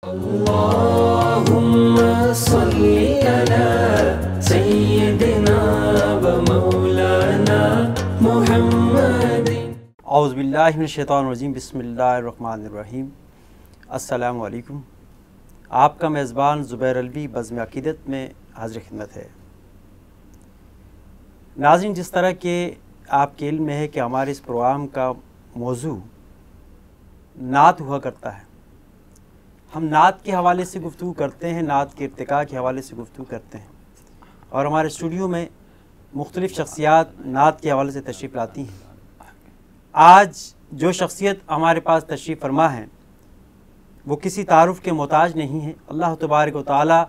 अल्लाहुम्मा सल्ली अला सय्यिदिना व मौलाना मुहम्मदिन। औज़ु बिल्लाहि मिनश शैतानिर रजीम, बिस्मिल्लाहिर रहमानिर रहीम। अस्सलामु अलैकुम। आपका मेज़बान ज़ुबैर अलवी बज़्म अक़ीदत में हाज़िर खिदमत है। नाज़रीन, जिस तरह के आपके इल्म में है कि हमारे इस प्रोग्राम का मौजू नात हुआ करता है। हम नात के हवाले से गुफ्तगू करते हैं, नात के इर्तिका के हवाले से गुफ्तगू करते हैं और हमारे स्टूडियो में मुख्तलिफ़ शख्सियात नात के हवाले से तशरीफ़ लाती हैं। आज जो शख्सियत हमारे पास तशरीफ़ फरमा है वो किसी तारुफ़ के मोहताज नहीं है। अल्लाह तबारक व तआला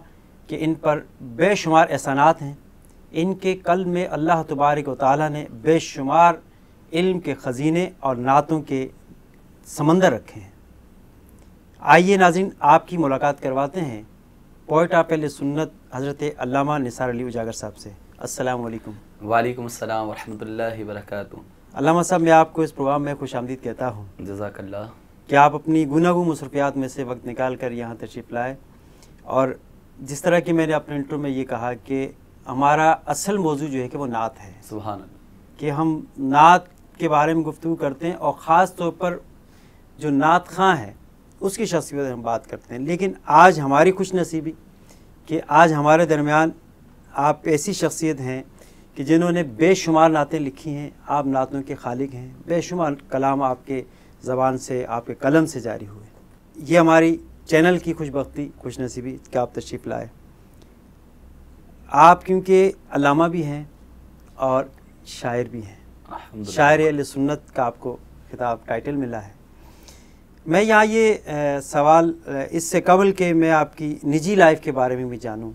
के इन पर बेशुमार एहसानात हैं। इनके क़ल्ब में अल्लाह तबारक व तआला ने बेशुमार इल्म के ख़ज़ीने और नातों के समंदर रखे हैं। आइए नाज़रीन, आपकी मुलाकात करवाते हैं पोएट ऑफ अहले सुन्नत हज़रत अल्लामा निसार अली उजागर साहब से। अस्सलामु अलैकुम। वालेकुम अस्सलाम व रहमतुल्लाहि व बरकातुहू। अल्लामा साहब, मैं आपको इस प्रोग्राम में खुशामदीद कहता हूँ। जज़ाकल्लाह। कि आप अपनी गुनागू मसरूफ़ियात में से वक्त निकाल कर यहाँ तशरीफ़ लाए और जिस तरह कि मैंने अपने इंट्रो में ये कहा कि हमारा असल मौजू जो है कि वो नात है। सुभान अल्लाह। कि हम नात के बारे में गुफ्तगू करते हैं और ख़ास तौर पर जो नात ख़ां है उसकी शख्सियत हम बात करते हैं। लेकिन आज हमारी खुश नसीबी कि आज हमारे दरमियान आप ऐसी शख्सियत हैं कि जिन्होंने बेशुमार नातें लिखी हैं। आप नातों के खालिक हैं, बेशुमार कलाम आपके ज़बान से, आपके कलम से जारी हुए। ये हमारी चैनल की खुशबख्ती, खुश नसीबी कि आप तशरीफ़ लाए। आप क्योंकि अल्लामा भी हैं और शायर भी हैं। शायर अहले सुन्नत का आपको खिताब टाइटल मिला है। मैं यहाँ ये सवाल इससे कबल के मैं आपकी निजी लाइफ के बारे में भी जानूँ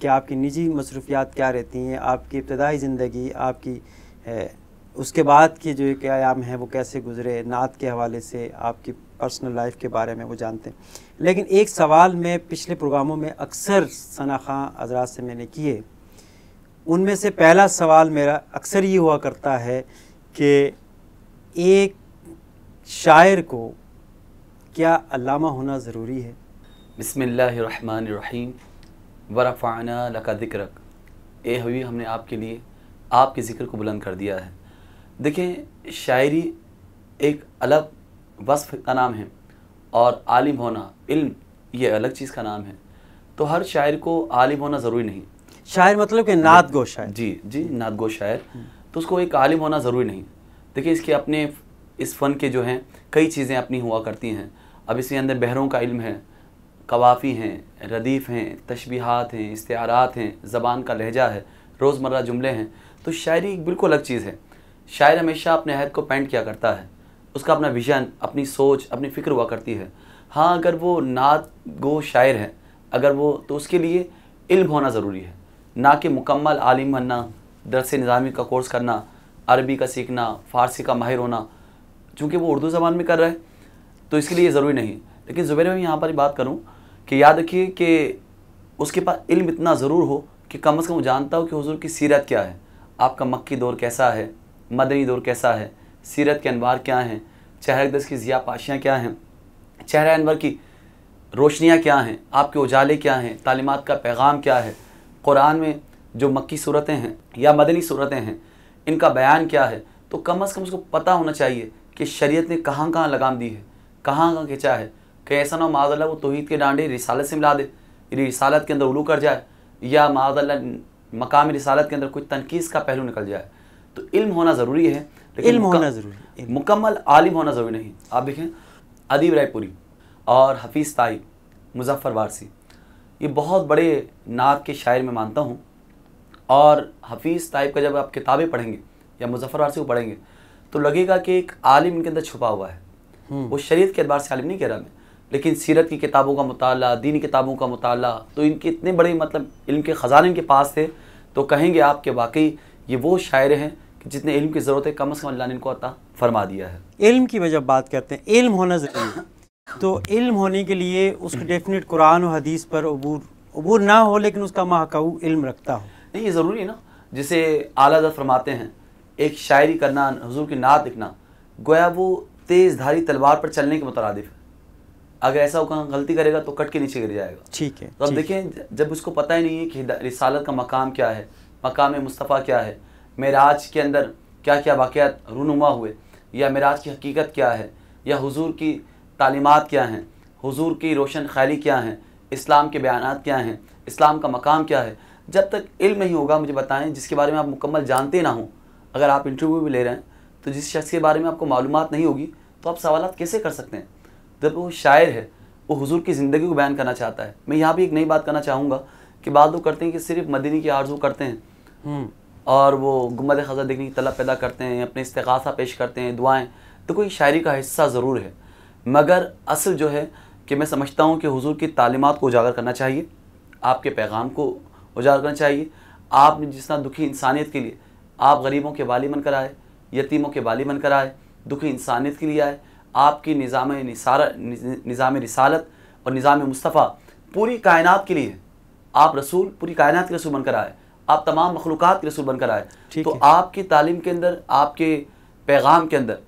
कि आपकी निजी मसरूफ़ियात क्या रहती हैं, आपकी इब्तदाई ज़िंदगी, आपकी उसके बाद की जो एक आयाम है वो कैसे गुज़रे, नात के हवाले से आपकी पर्सनल लाइफ के बारे में वो जानते हैं। लेकिन एक सवाल मैं पिछले प्रोग्रामों में अक्सर सना खां हज़रात से मैंने किए, उनमें से पहला सवाल मेरा अक्सर ये हुआ करता है कि एक शायर को क्या अल्लामा होना ज़रूरी है? बिस्मिल्लाहिर्रहमानिर्रहीम व रफ़अना लका ज़िक्रक। ए हबीब, हमने आपके लिए आपके ज़िक्र को बुलंद कर दिया है। देखें, शायरी एक अलग वस्फ़ का नाम है और आलिम होना, इल्म, ये अलग चीज़ का नाम है। तो हर शायर को आलिम होना ज़रूरी नहीं। शायर मतलब कि नात गो शायर। जी जी, नात गो शायर। तो उसको एक आलिम होना ज़रूरी नहीं। देखिए, इसके अपने इस फ़न के जो हैं कई चीज़ें अपनी हुआ करती हैं। अब इसके अंदर बहरों का इल्म है, कवाफ़ी हैं, रदीफ़ हैं, तशबीहात हैं, इस्तिआरात हैं, ज़बान का लहजा है, रोज़मर्रा जुमले हैं। तो शायरी एक बिल्कुल अलग चीज़ है। शायर हमेशा अपने अहद को पेंट किया करता है, उसका अपना विज़न, अपनी सोच, अपनी फ़िक्र हुआ करती है। हाँ, अगर वो नात गो शायर है, अगर वो, तो उसके लिए इल्म होना ज़रूरी है, ना कि मुकम्मल आलिम बनना, दरस निज़ामी का कोर्स करना, अरबी का सीखना, फ़ारसी का माहिर होना। चूँकि वो उर्दू ज़बान में कर रहा है तो इसके लिए ज़रूरी नहीं। लेकिन ज़ुबैर में यहाँ पर बात करूँ कि याद रखिए कि उसके पास इल्म इतना ज़रूर हो कि कम अज़ कम वो जानता हो कि हुज़ूर की सीरत क्या है, आपका मक्की दौर कैसा है, मदनी दौर कैसा है, सीरत के अनवार क्या हैं, चेहरे अक़दस की ज़िया पाशियाँ क्या हैं, चेहरा अनवर की रोशनियाँ क्या हैं, आपके उजाले क्या हैं, तालीमात का पैगाम क्या है, कुरान में जो मक्की सूरतें हैं या मदनी सूरतें हैं इनका बयान क्या है। तो कम अज़ कम उसको पता होना चाहिए कि शरीयत ने कहाँ कहाँ लगाम दी है, कहाँ कहाँ खिंचा है। कहीं ऐसा ना हो माज़अल्लाह वो तौहीद के डांडे रिसालत से मिला दे, रिसालत के अंदर उलू कर जाए, या माज़अल्लाह मकाम रिसालत के अंदर कोई तनकीस का पहलू निकल जाए। तो इल्म होना ज़रूरी है, लेकिन इल्म होना ज़रूरी, मुकम्मल आलिम होना ज़रूरी नहीं। आप देखें, अदीब रायपुरी और हफीज़ ताइब, मुज़फ़्फ़र वारसी, ये बहुत बड़े नात के शायर मैं मानता हूँ। और हफीज़ ताइब का जब आप किताबें पढ़ेंगे या मुज़फ़्फ़र वारसी को पढ़ेंगे तो लगेगा कि एक आलिम इनके अंदर छुपा हुआ है। वो शरीयत के अतबार से आलिम नहीं कह रहा मैं, लेकिन सीरत की किताबों का मुताला, दीनी किताबों का मुताला, तो इनके इतने बड़े मतलब इल्म के ख़ज़ाने इनके पास थे। तो कहेंगे आप कि वाकई ये वो शायर हैं कि जितने इल्म की ज़रूरत है कम अज़ कम अल्लाह ने इनको अता फरमा दिया है। इल्म की वजह बात करते हैं, इल्म होना ज़रूरी है। तो इल्म होने के लिए उसको डेफिनेट कुरान और हदीस पर अबूर ना हो, लेकिन उसका महकाऊ इल्म रखता हो। नहीं, ये ज़रूरी है ना। जैसे आला हज़रत फरमाते हैं, एक शायरी करना, हुज़ूर की नात लिखना, गोया वो तेज़ धारी तलवार पर चलने के मुतरादिफ है। अगर ऐसा वो गलती करेगा तो कट के नीचे गिर जाएगा। ठीक है। तो अब देखें, जब उसको पता ही नहीं है कि रिसालत का मकाम क्या है, मकाम मुस्तफ़ा क्या है, मेराज के अंदर क्या क्या वाक़यात रूनुमा हुए, या मेराज की हकीकत क्या है, या हुजूर की तालीमात क्या हैं, हुजूर की रोशन ख्याली क्या हैं, इस्लाम के बयानात क्या हैं, इस्लाम का मकाम क्या है, जब तक इल्म नहीं होगा, मुझे बताएं, जिसके बारे में आप मुकम्मल जानते ना हो, अगर आप इंटरव्यू भी ले रहे हैं तो जिस शख्स के बारे में आपको मालूमात नहीं होगी तो आप सवालात कैसे कर सकते हैं। जब वो शायर है, वो हुजूर की ज़िंदगी को बयान करना चाहता है। मैं यहाँ भी एक नई बात करना चाहूँगा कि बाद लोग करते हैं कि सिर्फ मदीने की आरज़ू करते हैं और वो गुम्बद ख़ज़ा देखने की तलब पैदा करते हैं, अपने इस्तिग़ासा पेश करते हैं, दुआएं, तो कोई शायरी का हिस्सा ज़रूर है, मगर असल जो है कि मैं समझता हूँ कि हुजूर की तालीमात को उजागर करना चाहिए, आपके पैगाम को उजागर करना चाहिए। आपने जिस तरह दुखी इंसानियत के लिए आप गरीबों के वाली बनकर आए, यतीमों के वाली बनकर आए, दुखी इंसानियत के लिए आए, आपकी निज़ाम रिसालत और निज़ाम मुस्तफ़ा पूरी कायनात के लिए, आप रसूल पूरी कायनात के रसूल बनकर आए, आप तमाम मखलूक़ात के रसूल बनकर आए। तो आपकी तालीम के अंदर, आपके पैगाम के अंदर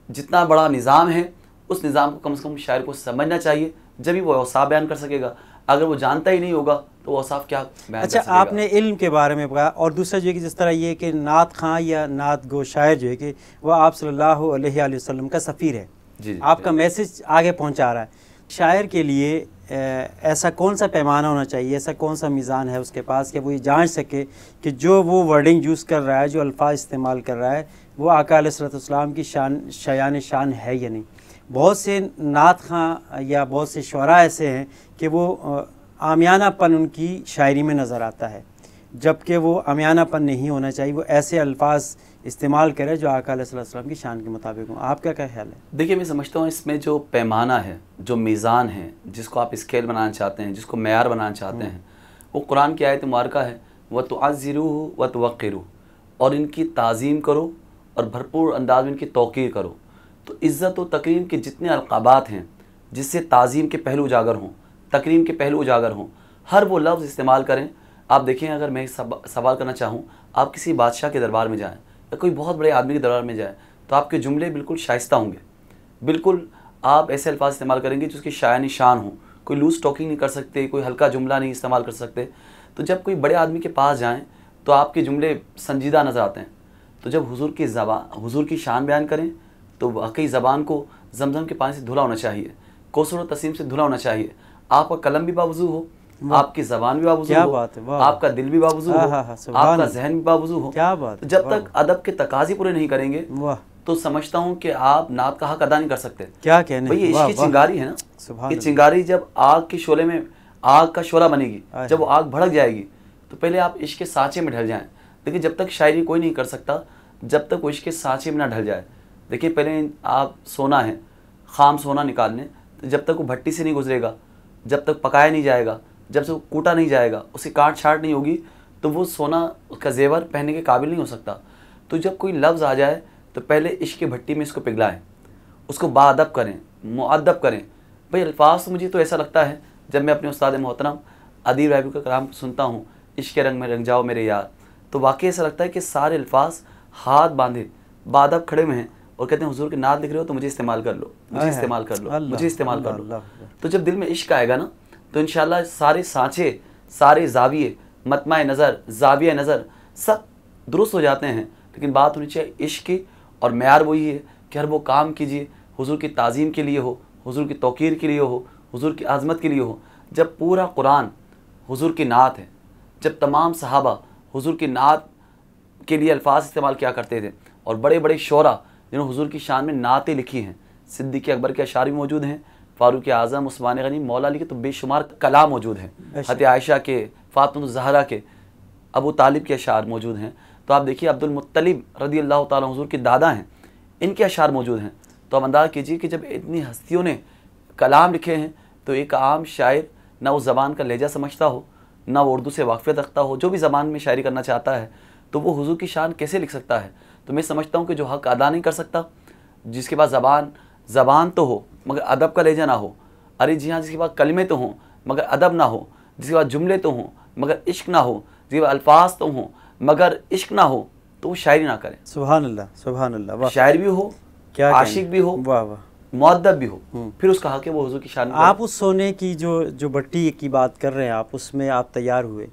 जितना बड़ा निज़ाम है, उस निज़ाम को कम से कम शायर को समझना चाहिए, जब ही वो औसाफ बयान कर सकेगा। अगर वो जानता ही नहीं होगा तो वो औसाफ क्या बयान कर सकेगा। आपने इल्म के बारे में बताया, और दूसरा जो है कि जिस तरह ये कि नात खां या नात गो शायर जो है कि वह आप सल्लल्लाहु अलैहि वसल्लम का सफ़ीर है, जी, आपका मैसेज आगे पहुंचा रहा है। शायर के लिए ऐसा कौन सा पैमाना होना चाहिए, ऐसा कौन सा मीज़ान है उसके पास कि वो ये जांच सके कि जो वो वर्डिंग यूज़ कर रहा है, जो अल्फाज इस्तेमाल कर रहा है, वो आका अलैहिस्सलाम की शान है या नहीं। बहुत से नात खां या बहुत से शुअरा ऐसे हैं कि वो आमियानापन उनकी शायरी में नज़र आता है, जबकि वो आमियानापन नहीं होना चाहिए, वो ऐसे अल्फाज इस्तेमाल करे जो आका अलैहिस्सलाम की शान के मुताबिक हों। आपका क्या ख्याल है? देखिए, मैं समझता हूँ इसमें जो पैमाना है, जो मीज़ान है, जिसको आप स्केल बनाना चाहते हैं, जिसको मेयार बनाना चाहते हैं, वो कुरान की आयत मुबारका है, व तुअज़्ज़िरूहु व तुवक़्क़िरूहु, और इनकी ताज़ीम करो और भरपूर अंदाज में इनकी तौक़ीर करो। तो इज़्ज़त व तकरीम के जितने अलक़ाबात हैं जिससे ताज़ीम के पहलू उजागर हों, तकरीम के पहलू उजागर हों, हर वो लफ्ज़ इस्तेमाल करें। आप देखें, अगर मैं सवाल करना चाहूँ, आप किसी बादशाह के दरबार में जाएँ या कोई बहुत बड़े आदमी के दरबार में जाएँ तो आपके जुमले बिल्कुल शाइस्ता होंगे, बिल्कुल आप ऐसे अल्फाज इस्तेमाल करेंगे जिसकी शायानी शान हो, कोई लूज़ टॉकिंग नहीं कर सकते, कोई हल्का जुमला नहीं इस्तेमाल कर सकते। तो जब कोई बड़े आदमी के पास जाएँ तो आपके जुमले संजीदा नज़र आते हैं। तो जब हुजूर की शान बयान करें तो वाकई ज़बान को जमज़म के पानी से धुला होना चाहिए, कौसर और तसीम से धुला होना चाहिए। आपका कलम भी बावजू हो, आपकी ज़बान भी बावजू हो, आपका दिल भी बावजू हो, आपका जहन भी बावजू हो। तो जब तक अदब के तकाज़े पूरे नहीं करेंगे तो समझता हूँ कि आप नात का हक अदा नहीं कर सकते। क्या कहने भाई, ये इश्क की चिंगारी है ना, ये चिंगारी जब आग के शोले में आग का शोला बनेगी, जब वो आग भड़क जाएगी तो पहले आप इश्क के सांचे में ढल जाएं। देखिए, जब तक शायरी कोई नहीं कर सकता जब तक वो इश्क के सांचे में ना ढल जाए। देखिए, पहले आप सोना है, खाम सोना निकालने, तो जब तक वो भट्टी से नहीं गुजरेगा, जब तक पकाया नहीं जाएगा, जब से वो कूटा नहीं जाएगा, उसकी काट छाट नहीं होगी, तो वो सोना उसका जेवर पहनने के काबिल नहीं हो सकता। तो जब कोई लफ्ज़ आ जाए तो पहले इश्क की भट्टी में इसको पिघलाएं, उसको बाअदब करें, मुअद्दब करें। भाई, अल्फाज तो मुझे तो ऐसा लगता है, जब मैं अपने उस्ताद मोहतरम अदीब रायबी का कलाम सुनता हूँ, इश्क के रंग में रंग जाओ मेरे यार, तो वाकई ऐसा लगता है कि सारे अल्फाज हाथ बांधे बाअदब खड़े में हैं और कहते हैं हुजूर के नात लिख रहे हो तो मुझे इस्तेमाल कर लो, मुझे इस्तेमाल कर लो, मुझे इस्तेमाल कर लो। तो जब दिल में इश्क आएगा ना तो इंशाल्लाह सारे सांचे, सारे जाविये, मतमाए नज़र, जाविया नज़र सब दुरुस्त हो जाते हैं। लेकिन बात होनी चाहिए इश्क की, और मेयार वही है कि हर वो काम कीजिए हुजूर की ताज़ीम के लिए हो, हुजूर की तौक़ीर के लिए हो, हुजूर की आज़मत के लिए हो। जब पूरा कुरान हुजूर की नात है, जब तमाम सहाबा हुजूर की नात के लिए अल्फाज इस्तेमाल किया करते थे, और बड़े बड़े शोरा जिन्होंने हुजूर की शान में नातें लिखी हैं, सिद्दीक़ अकबर के अशार भी मौजूद हैं, फ़ारूक आज़म, उस्मान गनी, मौला अली के तो बेशुमार कलाम मौजूद हैं, हज़रत आयशा के, फ़ातिमा ज़हरा के, अबू तालिब के अशार मौजूद हैं। तो आप देखिए, अब्दुल मुत्तलिब रज़ी अल्लाह ताला हुजूर के दादा हैं, इनके अशार मौजूद हैं। तो आप अंदाज़ कीजिए कि जब इतनी हस्तियों ने कलाम लिखे हैं तो एक आम शायर ना वो ज़बान का लहजा समझता हो, ना वो उर्दू से वाक़फ़ियत रखता हो, जो भी ज़बान में शायरी करना चाहता है तो वो हुजूर की शान कैसे लिख सकता है। तो मैं समझता हूँ कि जो हक़ अदा नहीं कर सकता, जिसके पास ज़बान तो हो मगर अदब का लहजा ना हो, अरे जी हाँ, जिसके पास कलमे तो हों मगर अदब ना हो, जिसके पास जुमले तो हों मगर इश्क ना हो, जिसके पास अल्फाज तो हों मगर इश्क ना हो, तो वो शायरी ना करे। सुभान अल्लाह, सुभान अल्लाह। शायर भी हो, क्या आशिक भी हो, वाह वाह, मुअद्दब भी हो, फिर उसका हक है वो हुजूर की शान में आप उस सोने की जो भट्टी की बात कर रहे हैं आप, उसमें आप तैयार हुए,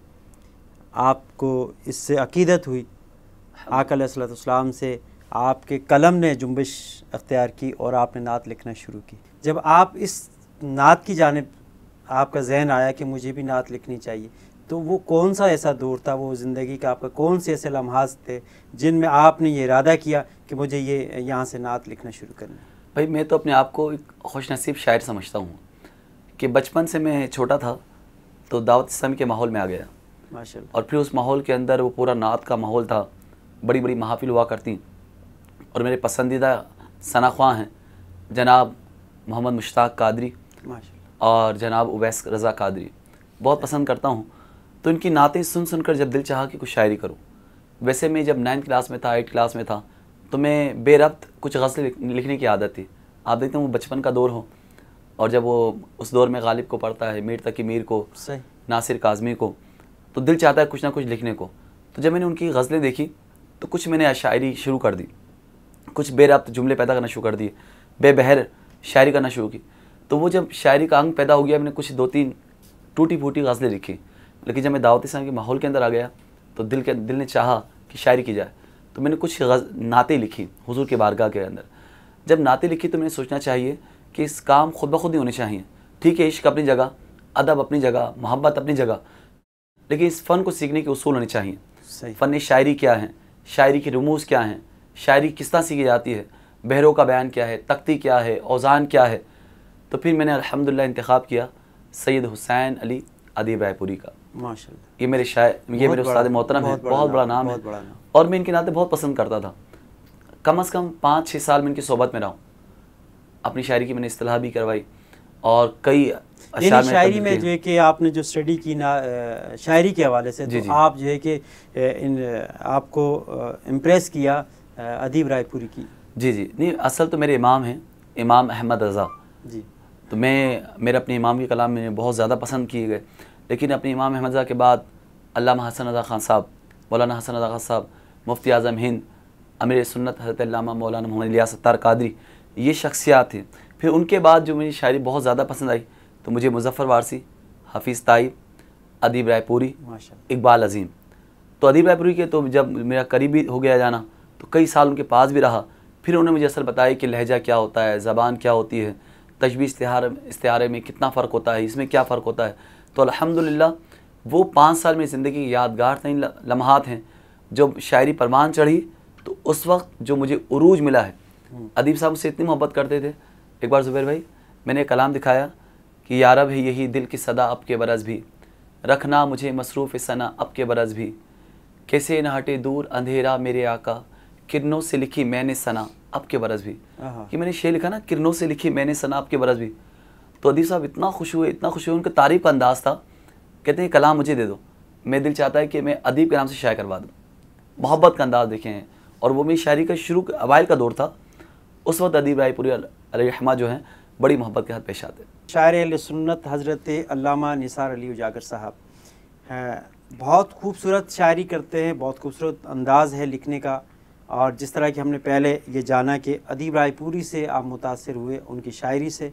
आपको इससे अकीदत हुई, आका अलैहिस्सलाम से आपके कलम ने जुम्बिश अख्तियार की और आपने नात लिखना शुरू की। जब आप इस नात की जानिब आपका जहन आया कि मुझे भी नात लिखनी चाहिए, तो वो कौन सा ऐसा दौर था, वो ज़िंदगी का आपका कौन से ऐसे लम्हात थे जिनमें आपने ये इरादा किया कि मुझे ये यहाँ से नात लिखना शुरू करना है? भाई मैं तो अपने आप को एक खुशनसीब शायर समझता हूँ कि बचपन से मैं छोटा था तो दावत इस्लामी के माहौल में आ गया माशाल्लाह। और फिर उस माहौल के अंदर वो पूरा नात का माहौल था, बड़ी बड़ी महफिल हुआ करती और मेरे पसंदीदा सनाख्वां हैं जनाब मोहम्मद मुश्ताक कादरी माशाल्लाह। और जनाब उवैस रज़ा कादरी, बहुत पसंद करता हूँ। तो इनकी नातें सुन सुनकर जब दिल चाहा कि कुछ शायरी करूँ। वैसे मैं जब 9th क्लास में था, 8th क्लास में था, तो मैं बेरब्त कुछ गज़लें लिखने की आदत थी। आप देखते हैं वो बचपन का दौर हो और जब वो उस दौर में गालिब को पढ़ता है, मीर तकी मीर को, सही, नासिर काज़मी को, तो दिल चाहता है कुछ ना कुछ लिखने को। तो जब मैंने उनकी गज़लें देखी तो कुछ मैंने शायरी शुरू कर दी, कुछ बेरब्त जुमले पैदा करना शुरू कर दिए, बेबहर शायरी करना शुरू की। तो वो जब शायरी का अंग पैदा हो गया, मैंने कुछ 2-3 टूटी फूटी गज़लें लिखी। लेकिन जब मैं दावत इस्लाम के माहौल के अंदर आ गया तो दिल ने चाहा कि शायरी की जाए, तो मैंने कुछ नातें लिखी हुजूर के बारगाह के अंदर। जब नातें लिखी तो मैंने सोचना चाहिए कि इस काम खुद ब खुद ही होने चाहिए। ठीक है, इश्क अपनी जगह, अदब अपनी जगह, मोहब्बत अपनी जगह, लेकिन इस फ़न को सीखने के उसूल होने चाहिए। सही। फ़न शायरी क्या है, शायरी के रमूज़ क्या हैं, शायरी किस तरह सीखी जाती है, बहरों का बयान क्या है, तख्ती क्या है, औज़ान क्या है। तो फिर मैंने अल्हम्दुलिल्लाह इंतखाब किया सैयद हुसैन अली अदीब रायपुरी का। माशाल्लाह। ये मेरे शायर, ये मेरे उस्ताद मोहतरम है, बहुत बड़ा नाम है और मैं इनके नाते बहुत पसंद करता था। कम से कम 5-6 साल में इनकी सोहबत में रहा हूँ। अपनी शायरी की मैंने इस्तिलाह भी करवाई और कई अशार में शायरी में जो है कि आपने जो स्टडी की ना शायरी के हवाले से, तो आप जो है कि आपको इम्प्रेस किया अदीब रायपुरी की। जी जी, नहीं असल तो मेरे इमाम हैं, इमाम अहमद रज़ा जी। तो मेरे अपने इमाम के कलाम में बहुत ज़्यादा पसंद किए गए। लेकिन अपने इमाम अहमद रज़ा के बाद अल्लामा हसन रज़ा खान साहब, मौलाना हसन रज़ा खान साहब, मुफ्ती आज़म हिंद, अमीर सुन्नत हज़रत अल्लामा मौलाना मोहम्मद इलियास सत्तार कादरी, ये शख्सियात थे। फिर उनके बाद जो मुझे शायरी बहुत ज़्यादा पसंद आई तो मुझे मुज़फ़्फ़र वारसी, हफ़ीज़ ताइब, अदीब रायपुरी, इकबाल अज़ीम। तो अदीब रायपुरी के तो जब मेरा करीबी हो गया जाना तो कई साल उनके पास भी रहा। फिर उन्होंने मुझे असल बताया कि लहजा क्या होता है, ज़बान क्या होती है, तशबीह इस्तिआरे में कितना फ़र्क होता है, इसमें क्या फ़र्क होता है। तो अल्हम्दुलिल्लाह वो 5 साल मेरी ज़िंदगी की यादगार तरीन लम्हात हैं। जब शायरी परवान चढ़ी तो उस वक्त जो मुझे उरूज मिला है, अदीब साहब मुझसे इतनी मोहब्बत करते थे। एक बार ज़ुबैर भाई मैंने एक कलाम दिखाया कि या रब है यही दिल की सदा अब के बरस भी, रखना मुझे मसरूफ़ सना अब के बरस भी, कैसे न हटे दूर अंधेरा मेरे आका, किरणों से लिखी मैंने सना अब के बरस भी। कि मैंने शेर लिखा ना, किरणों से लिखी मैंने सना अब के बरस भी। तो अदीब साहब इतना खुश हुए, इतना खुश हुए, उनका तारीफ़ का अंदाज़ था। कहते हैं कलाम मुझे दे दो, मैं दिल चाहता है कि मैं अदीब के नाम से शायर करवा दूँ। मोहब्बत का अंदाज़ देखे हैं। और वो मेरी शायरी का शुरू अवाइल का दौर था, उस वक्त अदीब रायपुरी अलैहिर्रहमा जो हैं बड़ी मोहब्बत के साथ पेश आते। शायर अहले सुन्नत हज़रत अल्लामा निसार अली उजागर साहब हैं, बहुत खूबसूरत शायरी करते हैं, बहुत खूबसूरत अंदाज़ है लिखने का। और जिस तरह कि हमने पहले ये जाना कि अदीब रायपुरी से आप मुतासिर हुए, उनकी शायरी से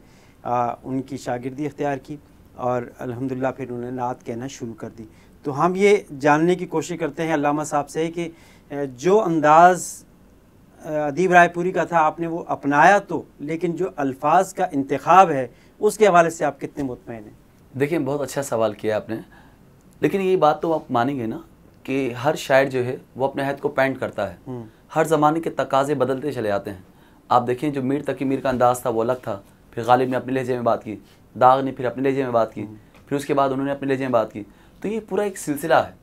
उनकी शागिर्दी इख्तियार की और अल्हम्दुलिल्लाह फिर उन्होंने नात कहना शुरू कर दी। तो हम ये जानने की कोशिश करते हैं अल्लामा साहब से कि जो अंदाज़ अदीब रायपुरी का था आपने वो अपनाया तो, लेकिन जो अल्फाज का इंतखाब है उसके हवाले से आप कितने मुतमईन हैं? देखिए बहुत अच्छा सवाल किया आपने, लेकिन ये बात तो आप मानेंगे ना कि हर शायर जो है वो अपने हद को पेंट करता है। हर ज़माने के तकाज़े बदलते चले जाते हैं। आप देखें जो मीर तकी मीर का अंदाज़ था वो अलग था, फिर गालिब ने अपने लहजे में बात की, दाग ने फिर अपने लहजे में बात की, फिर उसके बाद उन्होंने अपने लहजे में बात की। तो ये पूरा एक सिलसिला है।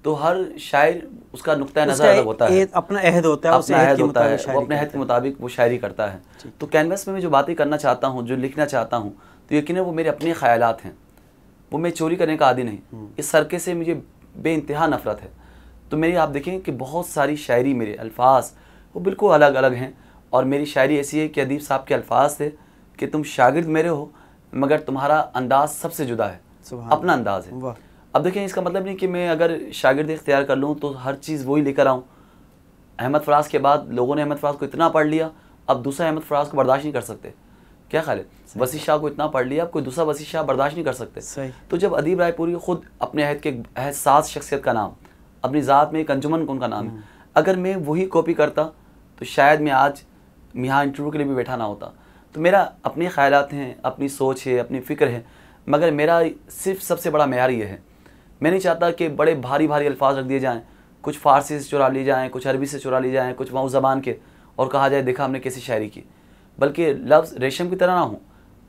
तो हर शायर उसका नुक्ता नज़र अलग होता है, अपना अहद होता है, अपना अहद होता है, वो अपने अहद के मुताबिक वो शायरी करता है। तो कैनवस में मैं जो बातें करना चाहता हूँ, जो लिखना चाहता हूँ, तो यकीनन वो मेरे अपने ख्यालात हैं, वो मैं चोरी करने का आदी नहीं। इस सरके से मुझे बेइंतहा नफ़रत है। तो मेरी आप देखें कि बहुत सारी शायरी, मेरे अल्फाज वो बिल्कुल अलग अलग हैं। और मेरी शायरी ऐसी है कि अदीब साहब के अल्फाज थे कि तुम शागिर्द मेरे हो मगर तुम्हारा अंदाज़ सबसे जुदा है, अपना अंदाज़ है। अब देखें इसका मतलब नहीं कि मैं अगर शागिर्द इख्तियार कर लूँ तो हर चीज़ वही लेकर आऊँ। अहमद फराज के बाद लोगों ने अहमद फराज को इतना पढ़ लिया, अब दूसरा अहमद फराज को बर्दाश्त नहीं कर सकते। क्या ख्याल है? वसी शाह को इतना पढ़ लिया, आप कोई दूसरा वसी शाह बर्दाश्त नहीं कर सकते। सही। तो जब अदीब रायपुरी खुद अपने अहद के एहसास शख्सियत का नाम, अपनी ज़ात में एक अंजुमन उनका नाम है, अगर मैं वही कॉपी करता तो शायद मैं आज यहाँ इंटरव्यू के लिए भी बैठा ना होता। तो मेरा अपने ख्यालात हैं, अपनी सोच है, अपनी फ़िक्र है, मगर मेरा सिर्फ सबसे बड़ा मेयार ये है, मैं नहीं चाहता कि बड़े भारी भारी अल्फाज रख दिए जाएँ, कुछ फ़ारसी से चुरा लिए जाएँ, कुछ अरबी से चुरा लिए जाएँ, कुछ माऊ ज़बान के, और कहा जाए देखा हमने कैसी शायरी की। बल्कि लफ्ज़ रेशम की तरह ना हों,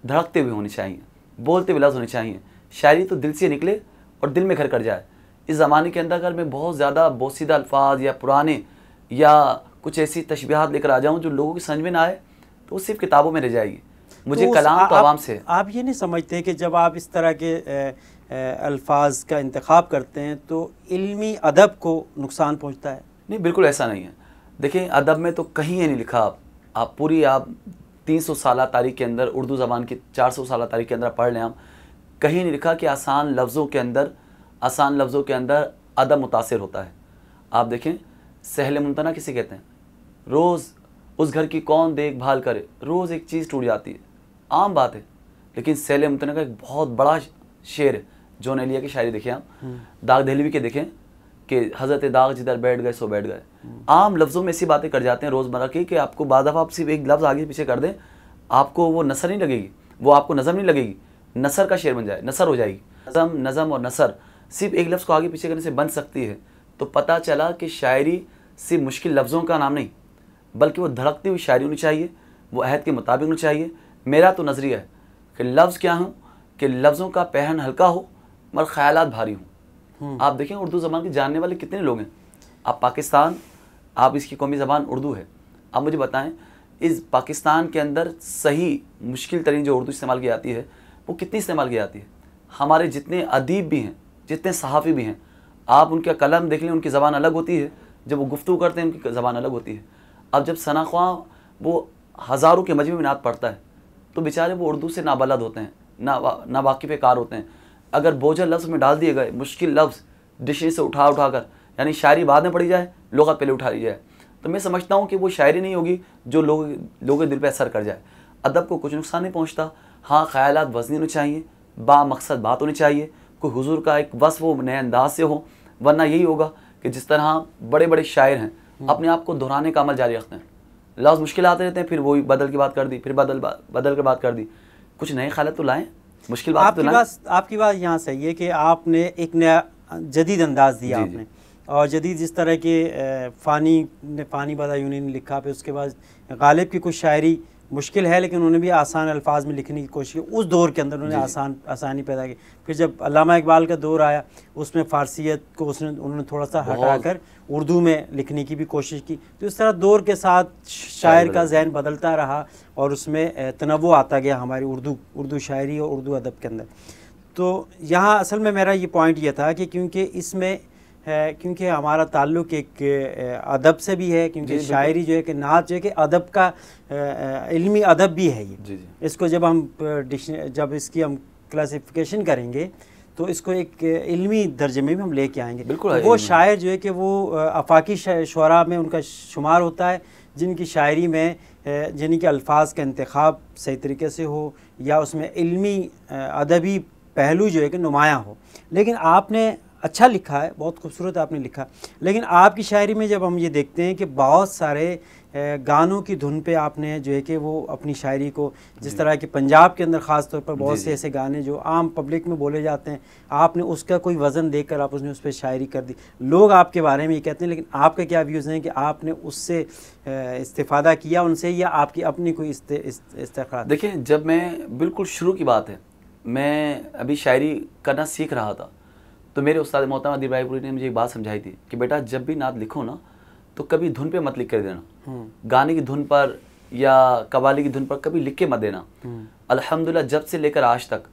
धड़कते हुए होने चाहिए, बोलते हुए लफ्ज़ होने चाहिए। शायरी तो दिल से निकले और दिल में घर कर जाए। इस ज़माने के अंदर अगर मैं बहुत ज़्यादा बोसीदा अल्फाज या पुराने या कुछ ऐसी तशबीहात लेकर आ जाऊँ जो लोगों की समझ में ना आए, तो वो सिर्फ किताबों में रह जाएगी। मुझे तो कलाम तो आवाम से। आप ये नहीं समझते कि जब आप इस तरह के अल्फाज का इंतखाब करते हैं तो इल्मी अदब को नुकसान पहुँचता है? नहीं, बिल्कुल ऐसा नहीं है। देखिए, अदब में तो कहीं ये नहीं लिखा, आप पूरी 300 साल तारीख के अंदर, उर्दू ज़बान की 400 साल तारीख के अंदर पढ़ लें, हम कहीं नहीं लिखा कि आसान लफ्ज़ों के अंदर अदब मुतासिर होता है। आप देखें, सहल मुमतना किसे कहते हैं? रोज़ उस घर की कौन देखभाल करे, रोज़ एक चीज़ टूट जाती है, आम बात है। लेकिन सहल मुमतना का एक बहुत बड़ा शेर है, जॉन एलिया की शायरी देखें आप, दाग दहलवी के देखें कि हज़रत दाग जिधर बैठ गए सो बैठ गए। आम लफ्ज़ों में ऐसी बातें कर जाते हैं रोज़मर्रा की कि आपको बाद दफ़ा आप सिर्फ एक लफ्ज़ आगे पीछे कर दें, आपको वो नसर नहीं लगेगी, वो आपको नज़म नहीं लगेगी, नसर का शेर बन जाए, नसर हो जाएगी। नज़म और नसर सिर्फ एक लफ्ज़ को आगे पीछे करने से बन सकती है। तो पता चला कि शायरी सिर्फ मुश्किल लफ्ज़ों का नाम नहीं, बल्कि वो धड़कती हुई शायरी होनी चाहिए, वो अहद के मुताबिक होनी चाहिए। मेरा तो नज़रिया है कि लफ्ज़ क्या हो कि लफ्ज़ों का पहन हल्का हो मगर ख़यालात भारी हों। आप देखें, उर्दू ज़बान के जानने वाले कितने लोग हैं। आप पाकिस्तान, आप इसकी कौमी ज़बान उर्दू है, आप मुझे बताएं इस पाकिस्तान के अंदर सही मुश्किल तरीन जो उर्दू इस्तेमाल की जाती है वो कितनी इस्तेमाल की जाती है? हमारे जितने अदीब भी हैं, जितने सहाफ़ी भी हैं, आप उनका कलम देख लें, उनकी ज़बान अलग होती है, जब वो गुफ्तगू करते हैं उनकी ज़बान अलग होती है। अब जब सना ख्वां वो हज़ारों के मजमे में नात पढ़ता है तो बेचारे वो उर्दू से नाबलद होते हैं, ना वाकिफ़ कार होते हैं। अगर बोझल लफ्ज़ में डाल दिए गए, मुश्किल लफ्ज़ डिक्शनरी से उठा कर, यानी शायरी बाद में पढ़ी जाए, लुग़त पहले उठा ली जाए, तो मैं समझता हूँ कि वो शायरी नहीं होगी जो लोगों के दिल पे असर कर जाए। अदब को कुछ नुकसान नहीं पहुँचता। हाँ, ख़यालात वज़नी होने चाहिए, बामकसद बात होनी चाहिए, कोई हुजूर का एक वस्फ़ हो, नए अंदाज से हो, वरना यही होगा कि जिस तरह बड़े बड़े शायर हैं अपने आप को दोहराने का अमल जारी रखते हैं। लफ्ज़ मुश्किल आते रहते हैं, फिर वही बदल की बात कर दी, फिर बदल के बात कर दी। कुछ नए ख़यालात तो लाएँ, मुश्किल बात तो लाएँ। आपकी बात यहाँ सही है कि आपने एक नया जदीद अंदाज़ दिया आपने, और जदीद जिस तरह के फ़ानी बदायूनी ने लिखा, फिर उसके बाद गालिब की कुछ शायरी मुश्किल है लेकिन उन्होंने भी आसान अल्फाज में लिखने की कोशिश की। उस दौर के अंदर उन्होंने आसानी पैदा की। फिर जब अल्लामा इकबाल का दौर आया, उसमें फ़ारसियत को उन्होंने थोड़ा सा हटाकर उर्दू में लिखने की भी कोशिश की। तो इस तरह दौर के साथ शायर का जहन बदलता रहा और उसमें तनव्वुअ आता गया हमारी उर्दू शायरी और उर्दू अदब के अंदर। तो यहाँ असल में मेरा ये पॉइंट ये था कि क्योंकि इसमें क्योंकि हमारा ताल्लुक़ एक अदब से भी है, क्योंकि शायरी जो है कि नात जो है कि अदब का इल्मी अदब भी है ये। इसको जब इसकी हम क्लासिफिकेशन करेंगे तो इसको एक इल्मी दर्जे में भी हम लेके आएंगे। बिल्कुल। तो वो शायर जो है कि वो आफाकी शुरा में उनका शुमार होता है, जिनकी शायरी में जिनके अल्फाज का इंतखाब सही तरीके से हो या उसमें इल्मी अदबी पहलू जो है कि नुमायाँ हो। लेकिन आपने अच्छा लिखा है, बहुत खूबसूरत आपने लिखा, लेकिन आपकी शायरी में जब हम ये देखते हैं कि बहुत सारे गानों की धुन पे आपने जो है कि वो अपनी शायरी को, जिस तरह कि पंजाब के अंदर ख़ास तौर पर बहुत से ऐसे गाने जो आम पब्लिक में बोले जाते हैं, आपने उसका कोई वज़न देकर आप उसने उस पर शायरी कर दी। लोग आपके बारे में ये कहते हैं, लेकिन आपका क्या व्यूज़ हैं कि आपने उससे इस्तिफ़ादा किया उनसे, या आपकी अपनी कोई इस्तिख़राज? देखिए, जब मैं बिल्कुल शुरू की बात है, मैं अभी शायरी करना सीख रहा था, तो मेरे उस्ताद मोहतरम अदीब रायपुरी ने मुझे एक बात समझाई थी कि बेटा जब भी नात लिखो ना तो कभी धुन पे मत लिख कर देना, गाने की धुन पर या कवाली की धुन पर कभी लिख के मत देना। अल्हम्दुलिल्लाह जब से लेकर आज तक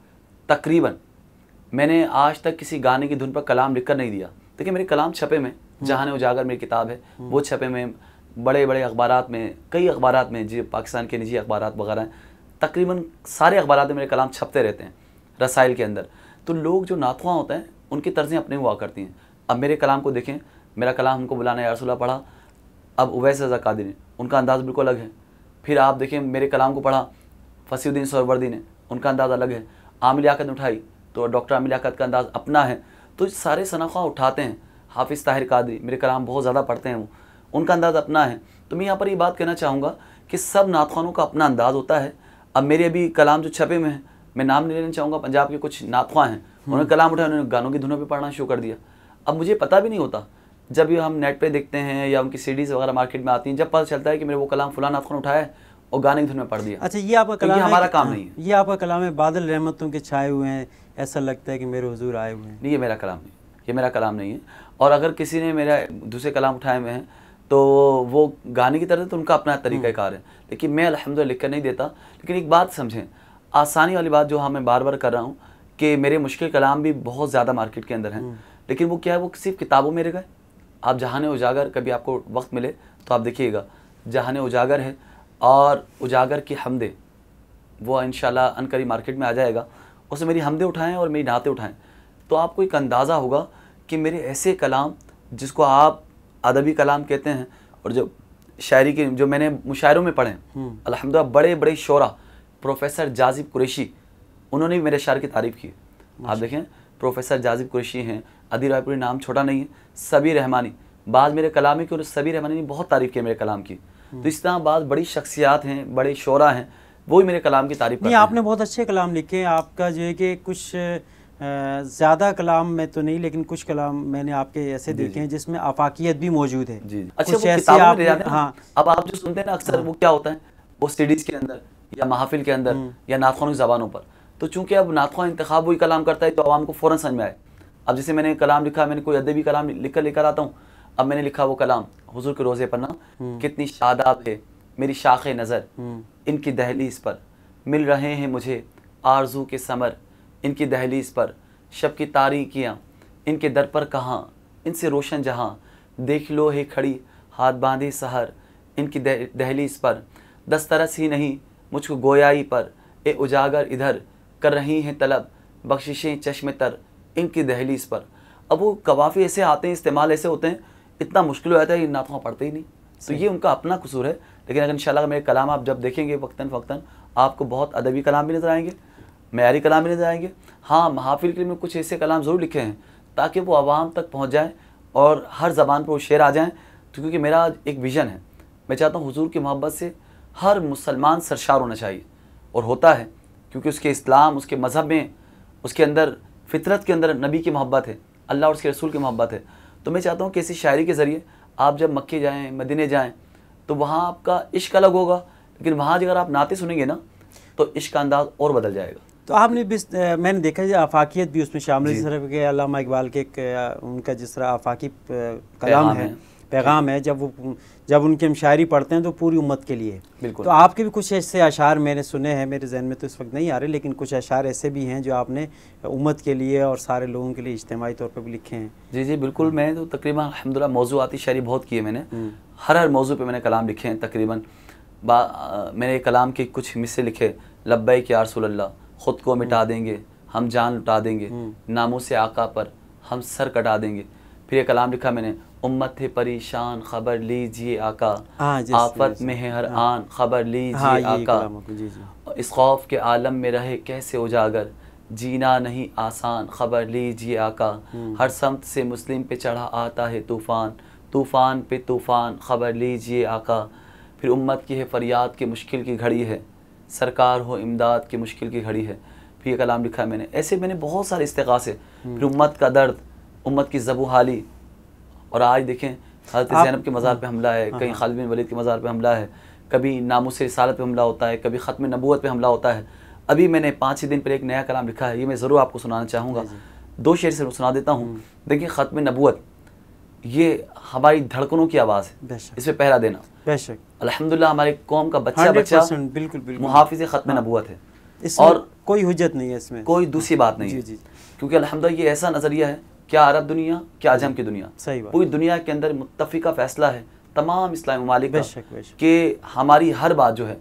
तकरीबन मैंने आज तक किसी गाने की धुन पर कलाम लिख कर नहीं दिया। देखिए, मेरे कलाम छपे में, जहान उजागर मेरी किताब है, वो छपे में, बड़े बड़े अखबारात में, कई अखबारात में, जो पाकिस्तान के निजी अखबारात वगैरह हैं, तकरीबन सारे अखबारात में मेरे कलाम छपते रहते हैं, रसाइल के अंदर। तो लोग जो नातख़्वां होते हैं उनकी तर्ज़ें अपने हुआ करती हैं। अब मेरे कलाम को देखें, मेरा कलाम हमको बुलाना या रसूला पढ़ा, अब उवैस रज़ा कादरी, उनका अंदाज़ बिल्कुल अलग है। फिर आप देखें मेरे कलाम को पढ़ा फसीउद्दीन सोहरवर्दी ने, उनका अंदाज़ अलग है। आमिर लियाकत ने उठाई तो डॉक्टर आमिर लियाकत का अंदाज़ अपना है। तो सारे शनाख्वा उठाते हैं। हाफिज़ ताहिर कादरी, मेरे कलाम बहुत ज़्यादा पढ़ते हैं वो, उनका अंदाज़ अपना है। तो मैं यहाँ पर ये बात कहना चाहूँगा कि सब नातख़्वानों का अपना अंदाज़ होता है। अब मेरे अभी कलाम जो छपे में हैं, मैं नाम नहीं लेना चाहूँगा, पंजाब के कुछ नातख़्वा हैं, उन्होंने कलाम उठाया, उन्होंने गानों की धुनों पे पढ़ना शुरू कर दिया। अब मुझे पता भी नहीं होता, जब ये हम नेट पे देखते हैं या उनकी सीडीज़ वगैरह मार्केट में आती हैं, जब पता चलता है कि मेरे वो कलाम फलां नातख़्वान उठाया है और गाने की धुन में पढ़ दिया। अच्छा, ये आपका कलाम ये हमारा काम नहीं है। ये आपका कलाम है, बादल रहमतों के छाए हुए हैं, ऐसा लगता है कि मेरे हुजूर आए हुए हैं। नहीं, ये मेरा कलाम नहीं, ये मेरा कलाम नहीं है। और अगर किसी ने मेरा दूसरे कलाम उठाए हुए हैं तो वो गाने की तरह, तो उनका अपना तरीक़ाकार है, लेकिन मैं अल्हम्दुलिल्लाह लिख कर नहीं देता। लेकिन एक बात समझें, आसानी वाली बात जो मैं बार बार कर रहा हूँ कि मेरे मुश्किल कलाम भी बहुत ज़्यादा मार्केट के अंदर हैं, लेकिन वो क्या है, वो सिर्फ किताबों में रह गए। आप जहाने उजागर, कभी आपको वक्त मिले तो आप देखिएगा, जहाने उजागर है और उजागर की हमदे, वो इंशाल्लाह अनकरीब मार्केट में आ जाएगा। उसमें मेरी हमदे उठाएं और मेरी नाते उठाएं, तो आपको एक अंदाज़ा होगा कि मेरे ऐसे कलाम जिसको आप अदबी कलाम कहते हैं, और जो शायरी के जो मैंने मुशायरों में पढ़े अल्हम्दुलिल्लाह, बड़े बड़े शोरा, प्रोफेसर जाजिब कुरैशी, उन्होंने भी मेरे शायर की तारीफ़ की। आप देखें, प्रोफेसर जाजिब कुरैशी हैं, अदी रायपुरी, नाम छोटा नहीं है, सबीर रहमानी, बाद मेरे कलाम की, और सबीर रहमानी ने बहुत तारीफ़ की मेरे कलाम की। तो इस तरह बाद बड़ी शख्सियात हैं, बड़े शोरा हैं, वो ही मेरे कलाम की तारीफ़ करते हैं। आपने बहुत अच्छे कलाम लिखे हैं। आपका जो है कि कुछ ज़्यादा कलाम में तो नहीं, लेकिन कुछ कलाम मैंने आपके ऐसे देखे हैं जिसमें आफाकियत भी मौजूद है। जी, अच्छा, वो किताबों में जाते हैं। हाँ, अब आप जो सुनते हैं ना अक्सर, वो क्या होता है, वो सीडीज़ के अंदर या महफिल के अंदर या नातख़्वानों की ज़बानों पर। तो चूँकि अब नातख़्वान इंतखाब वही कलाम करता है जो आवाम को फ़ौरन समझ में आए। अब जैसे मैंने कलाम लिखा, मैंने कोई अदबी कलाम लिख कर आता हूँ, अब मैंने लिखा वो कलाम हुजूर के रोज़े पर ना, कितनी शादाब है मेरी शाखे नज़र, इनकी दहलीज़ पर मिल रहे हैं मुझे आरज़ू के समर, इनकी दहलीज़ पर शब की तारीकियाँ, इनके दर पर कहाँ, इनसे रोशन जहाँ, देख लो है खड़ी हाथ बांधे सहर, इनकी दहलीज़ पर दस्तरस ही नहीं मुझको गोयाई पर, ए उजागर इधर कर रही हैं तलब बख्शिशें चश्मे तर, इनकी दहलीज़ पर। अब वो कवाफ़ी ऐसे आते हैं, इस्तेमाल ऐसे होते हैं, इतना मुश्किल हो जाता है कि नातख़्वान पढ़ते ही नहीं। तो ये उनका अपना कसूर है। लेकिन अगर इंशाल्लाह मेरे कलाम आप जब देखेंगे वक्तन फ़क्तन, आपको बहुत अदबी कलाम भी नज़र आएंगे, मयारी कलाम भी नज़र आएंगे। हाँ, महाफिल के लिए कुछ ऐसे कलाम ज़रूर लिखे हैं ताकि वो आवाम तक पहुँच जाएँ और हर ज़बान पर वो शेर आ जाएँ। तो क्योंकि मेरा एक विज़न है, मैं चाहता हूँ हुजूर की मोहब्बत से हर मुसलमान सरशार होना चाहिए, और होता है, क्योंकि उसके इस्लाम, उसके मज़हब में, उसके अंदर फितरत के अंदर नबी की मोहब्बत है, अल्लाह और उसके रसूल की मोहब्बत है। तो मैं चाहता हूँ कि इसी शायरी के ज़रिए आप जब मक्के जाएँ, मदीने जाएँ, तो वहाँ आपका इश्क अलग होगा, लेकिन वहाँ अगर आप नाते सुनेंगे ना, तो इश्क का अंदाज़ और बदल जाएगा। तो आपने भी, मैंने देखा है आफाकियत भी उसमें शामिल, जिस तरह के अल्लामा इकबाल के उनका जिस तरह आफाकी कलाम है, पैगाम है, जब उनकी हम शायरी पढ़ते हैं तो पूरी उम्मत के लिए। बिल्कुल। तो आपके भी कुछ ऐसे अशार मैंने सुने हैं, मेरे जहन में तो इस वक्त नहीं आ रहे, लेकिन कुछ अशार ऐसे भी हैं जो आपने उम्मत के लिए और सारे लोगों के लिए इज्तिमाई तौर पर भी लिखे हैं। जी जी बिल्कुल। मैं तो तकरीबन अल्हम्दुलिल्लाह मौज़ूआती शायरी बहुत की है मैंने, हर मौजू पे मैंने कलाम लिखे हैं तकरीबन। मैंने कलाम के कुछ हिस्से लिखे, लब्बैक या रसूल अल्लाह, ख़ुद को मिटा देंगे हम जान लुटा देंगे, नामों से आका पर हम सर कटा देंगे। फिर ये कलाम लिखा मैंने, उम्मत है परेशान खबर लीजिए आका, आफत में है हर आन खबर लीजिए आका, इस खौफ के आलम में रहे कैसे उजागर, जीना नहीं आसान खबर लीजिए आका, हर समत से मुस्लिम पे चढ़ा आता है तूफ़ान, तूफ़ान पे तूफ़ान खबर लीजिए आका। फिर उम्मत की है फरियाद की मुश्किल की घड़ी है, सरकार हो इमदाद की मुश्किल की घड़ी है। फिर ये कलाम लिखा है मैंने। ऐसे मैंने बहुत सारे इस्तिग़ासे, फिर उम्मत का दर्द, उम्मत की ज़बू हाली। और आज देखें हज़रत ज़ैनब के मज़ार पे हमला है, कहीं खालिद बिन वलीद के मज़ार पे हमला है, कभी नामुस रिसालत पे हमला होता है, कभी ख़त्म नबूवत पे हमला होता है। अभी मैंने 5-6 दिन पर एक नया कलाम लिखा है, ये मैं ज़रूर आपको सुनाना चाहूँगा। 2 शेर से सुना देता हूँ। देखिए, ख़त्म नबूवत ये हमारी धड़कनों की आवाज़ है, इस पर पहरा देना। बेशक अल्हम्दुलिल्लाह हमारे कौम का बच्चा बिल्कुल मुहाफ़िज़ ख़त्म नबूवत है, और कोई हुज्जत नहीं है इसमें, कोई दूसरी बात नहीं है। क्योंकि अल्हम्दुलिल्लाह ये ऐसा नज़रिया है, क्या अरब दुनिया क्या अजम की दुनिया, सही बात, पूरी दुनिया के अंदर मुत्तफ़िका फ़ैसला है तमाम इस्लामी ममालिक का कि हमारी हर बात जो है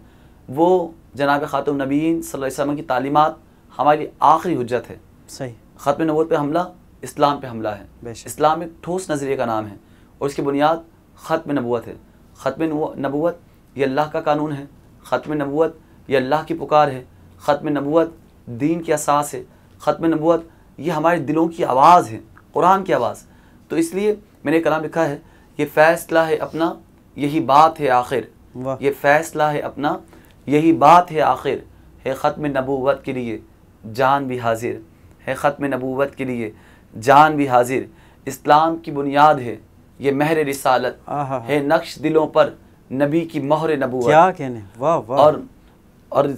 वो जनाब खातून नबीयीन सल्लल्लाहु अलैहि वसल्लम की तालीमात हमारी आखिरी हुज्जत है। सही। ख़त्म नबूवत पे हमला इस्लाम पे हमला है। इस्लाम एक ठोस नज़रिए का नाम है और इसकी बुनियाद ख़त्म नबूवत है। ख़त्म नबूवत ये अल्लाह का कानून है। ख़त्म नबूवत ये अल्लाह की पुकार है। ख़त्म नबूवत दीन की असास है। ख़त्म नबूवत ये हमारे दिलों की आवाज़ है, कुरान की आवाज़। तो इसलिए मैंने कलाम लिखा है, ये फ़ैसला है अपना यही बात है आखिर, ये फ़ैसला है अपना यही बात है आखिर, है ख़त्म नबूवत के लिए जान भी हाजिर, है ख़त्म नबूवत के लिए जान भी हाजिर। इस्लाम की बुनियाद है ये महर रिसालत, है नक्श दिलों पर नबी की मोहर नबूवत। क्या कहने, वाह वाह। और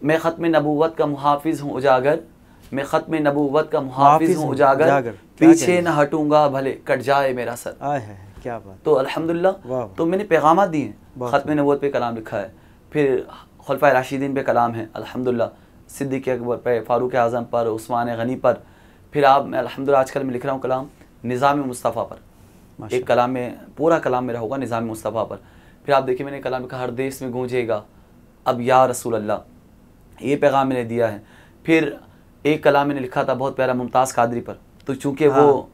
मैं ख़त्म नबूवत का मुहाफिज हूँ उजागर, मैं ख़त्म नबूवत का मुहाफिज हूँ उजागर, पीछे न हटूंगा भले कट जाए मेरा सर। क्या बात। तो अल्हम्दुलिल्लाह, तो मैंने पैगामात दिए हैं। ख़त्म नबूवत पे कलाम लिखा है, फिर खुलफाए राशिदीन पे कलाम है अल्हम्दुलिल्लाह, सिद्दीक़ अकबर पे, फ़ारूक़ आज़म पर, उस्मान गनी पर। फिर मैं अल्हम्दुलिल्लाह आजकल मैं लिख रहा हूँ कलाम निज़ाम मुस्तफ़ा पर। एक कलाम में पूरा कलाम मेरा होगा निज़ाम मुस्तफ़ा पर। फिर आप देखिए मैंने कलाम लिखा हर देश में गूंजेगा अब या रसूल अल्लाह, ये पैगाम मैंने दिया है। फिर एक कलाम मैंने लिखा था बहुत प्यारा मुमताज़ कादरी पर, तो चूँकि वो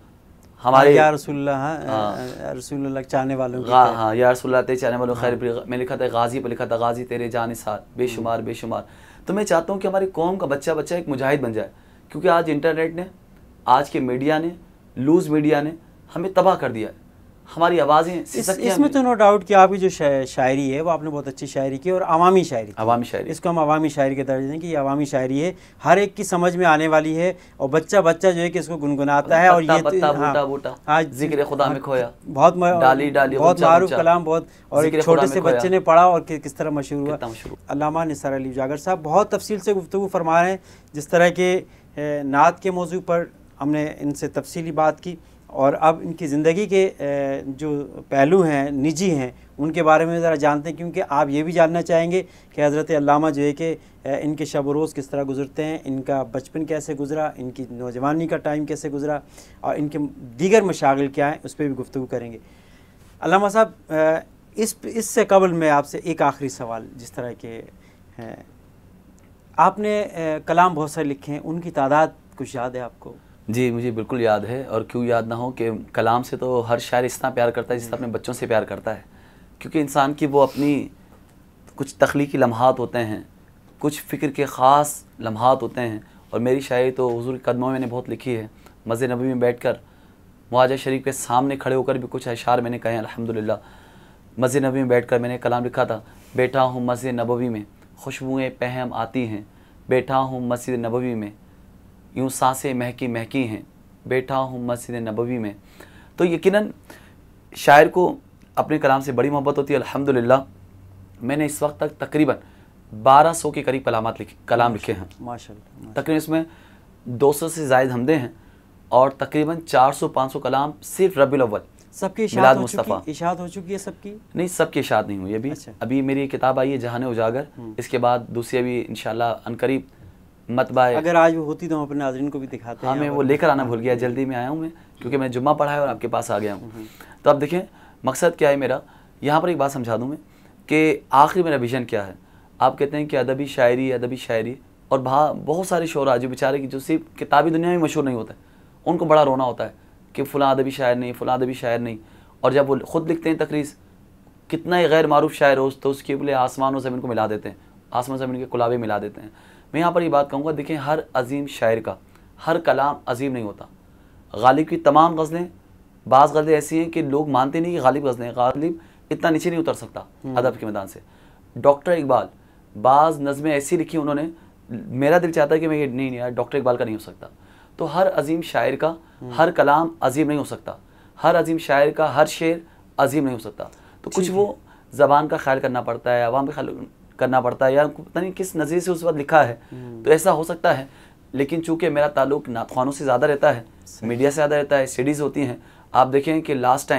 हमारे या रसूलुल्लाह चाहने वालों हाँ या रसूलुल्लाह ते चाहने वालों खैर। मैं लिखा था गाजी पर, लिखा था गाजी तेरे जानिसार बेशुमार बेशुमार। तो मैं चाहता हूँ कि हमारी कौम का बच्चा बच्चा एक मुजाहिद बन जाए, क्योंकि आज इंटरनेट ने, आज के मीडिया ने, लूज़ मीडिया ने हमें तबाह कर दिया है। हमारी आवाज़ें इसमें तो नो डाउट कि आपकी जो शायरी है वो आपने बहुत अच्छी शायरी की, और अवामी शायरी, इसको हम अवामी शायरी के दर्जे दें कि ये अवामी शायरी है, हर एक की समझ में आने वाली है, और बच्चा बच्चा जो है कि इसको गुनगुनाता है। और ये हाँ ज़िक्र खुदा में खोया, बहुत बहुत मारूफ कलाम, बहुत, और एक छोटे से बच्चे ने पढ़ा और किस तरह मशहूर हुआ। अल्लामा निसार अली उजागर साहब बहुत तफसील से गुफ्तगू फरमा रहे हैं। जिस तरह के नात के मौजू पर हमने इनसे तफसीली बात की, और अब इनकी ज़िंदगी के जो पहलू हैं, निजी हैं, उनके बारे में ज़रा जानते हैं, क्योंकि आप ये भी जानना चाहेंगे कि हज़रत अल्लामा जो है कि इनके शब रोज़ किस तरह गुज़रते हैं, इनका बचपन कैसे गुज़रा, इनकी नौजवानी का टाइम कैसे गुज़रा, और इनके दीगर मशागिल क्या हैं, उस पर भी गुफ्तगू करेंगे। अल्लामा साहब, इससे कबल मैं आपसे एक आखिरी सवाल, जिस तरह के हैं आपने कलाम बहुत सारे लिखे हैं, उनकी तादाद कुछ याद है आपको? जी मुझे बिल्कुल याद है, और क्यों याद ना हो कि कलाम से तो हर शायर इतना प्यार करता है जितना अपने बच्चों से प्यार करता है, क्योंकि इंसान की वो अपनी कुछ तख्लीकी लम्हात होते हैं, कुछ फ़िक्र के ख़ास लम्हात होते हैं। और मेरी शायरी तो हुज़ूर के कदमों में मैंने बहुत लिखी है। मस्जिद नबवी में बैठकर मुआजा शरीफ के सामने खड़े होकर भी कुछ अशार मैंने कहे अल्हम्दुलिल्लाह। मस्जिद नबवी में बैठकर मैंने कलाम लिखा था, बैठा हूँ मस्जिद नबवी में खुशबुएँ पहम आती हैं, बैठा हूँ मस्जिद नबवी में यूँ सांसें महकी महकी हैं, बैठा हूँ मस्जिद नबवी में। तो यकीनन शायर को अपने कलाम से बड़ी मोहब्बत होती है अल्हम्दुलिल्लाह। मैंने इस वक्त तक तकरीबन 1200 के करीब कलाम लिखे हैं माशाअल्लाह। तकरीबन इसमें 200 से ज़ायद हमदे हैं, और तकरीबन 400-500 कलाम सिर्फ रबीउल अव्वल सबकी इशाअत हो चुकी है। सबकी नहीं, सबकी इशाअत नहीं हुई अभी। अच्छा। अभी मेरी किताब आई है जहान उजागर, इसके बाद दूसरी अभी इंशाल्लाह अनकरीब मतबा है। अगर आज वो होती तो हम अपने नाज़रीन को भी दिखाते हैं। हाँ, मैं वो लेकर आना भूल गया, जल्दी में आया हूँ मैं, क्योंकि मैं जुम्मा पढ़ा है और आपके पास आ गया हूँ। तो अब देखें मकसद क्या है मेरा, यहाँ पर एक बात समझा दूँ मैं कि आखिर मेरा विज़न क्या है। आप कहते हैं कि अदबी शायरी, और बहुत सारे शोरा जो बेचारे की जो सिर्फ किताबी दुनिया में मशहूर नहीं होता है, उनको बड़ा रोना होता है कि फ़लाँ अदबी शायर नहीं, फ़लाँ अदबी शायर नहीं। और जब वो ख़ुद लिखते हैं तकरीज़, कितना ही गैर मारूफ शायर हो तो उसके बोले आसमान और ज़मीन को मिला देते हैं, आसमान ज़मीन के कुलाबे मिला देते हैं। मैं यहाँ पर ये बात कहूँगा, देखें हर अजीम शायर का हर कलाम अजीम नहीं होता। गालिब की तमाम गज़लें, बाज़ गज़लें ऐसी हैं कि लोग मानते नहीं कि गालिब गज़लें, गालिब इतना नीचे नहीं उतर सकता अदब के मैदान से। डॉक्टर इकबाल, बाज़ नज़में ऐसी लिखी उन्होंने, मेरा दिल चाहता है कि मैं ये नहीं यार डॉक्टर इकबाल का नहीं हो सकता। तो हर अजीम शायर का हर कलाम अजीम नहीं हो सकता, हर अजीम शायर का हर शेर अजीम नहीं हो सकता। तो कुछ वो ज़बान का ख्याल करना पड़ता है, अवाम का ख्याल करना पड़ता है, या पता नहीं किस नज़रिए से उस वक्त लिखा है, तो ऐसा हो सकता है। लेकिन चूँकि मेरा ताल्लुक़ नातख़्वानों से ज़्यादा रहता है, मीडिया से ज़्यादा रहता है, सीडीज़ होती हैं। आप देखें कि लास्ट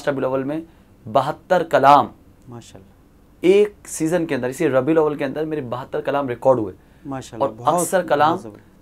रबीउल अव्वल में 72 कलाम माशाअल्लाह एक सीज़न के अंदर, इसी रबीउल अव्वल के अंदर मेरे 72 कलाम रिकॉर्ड हुए माशाअल्लाह। और अक्सर कलाम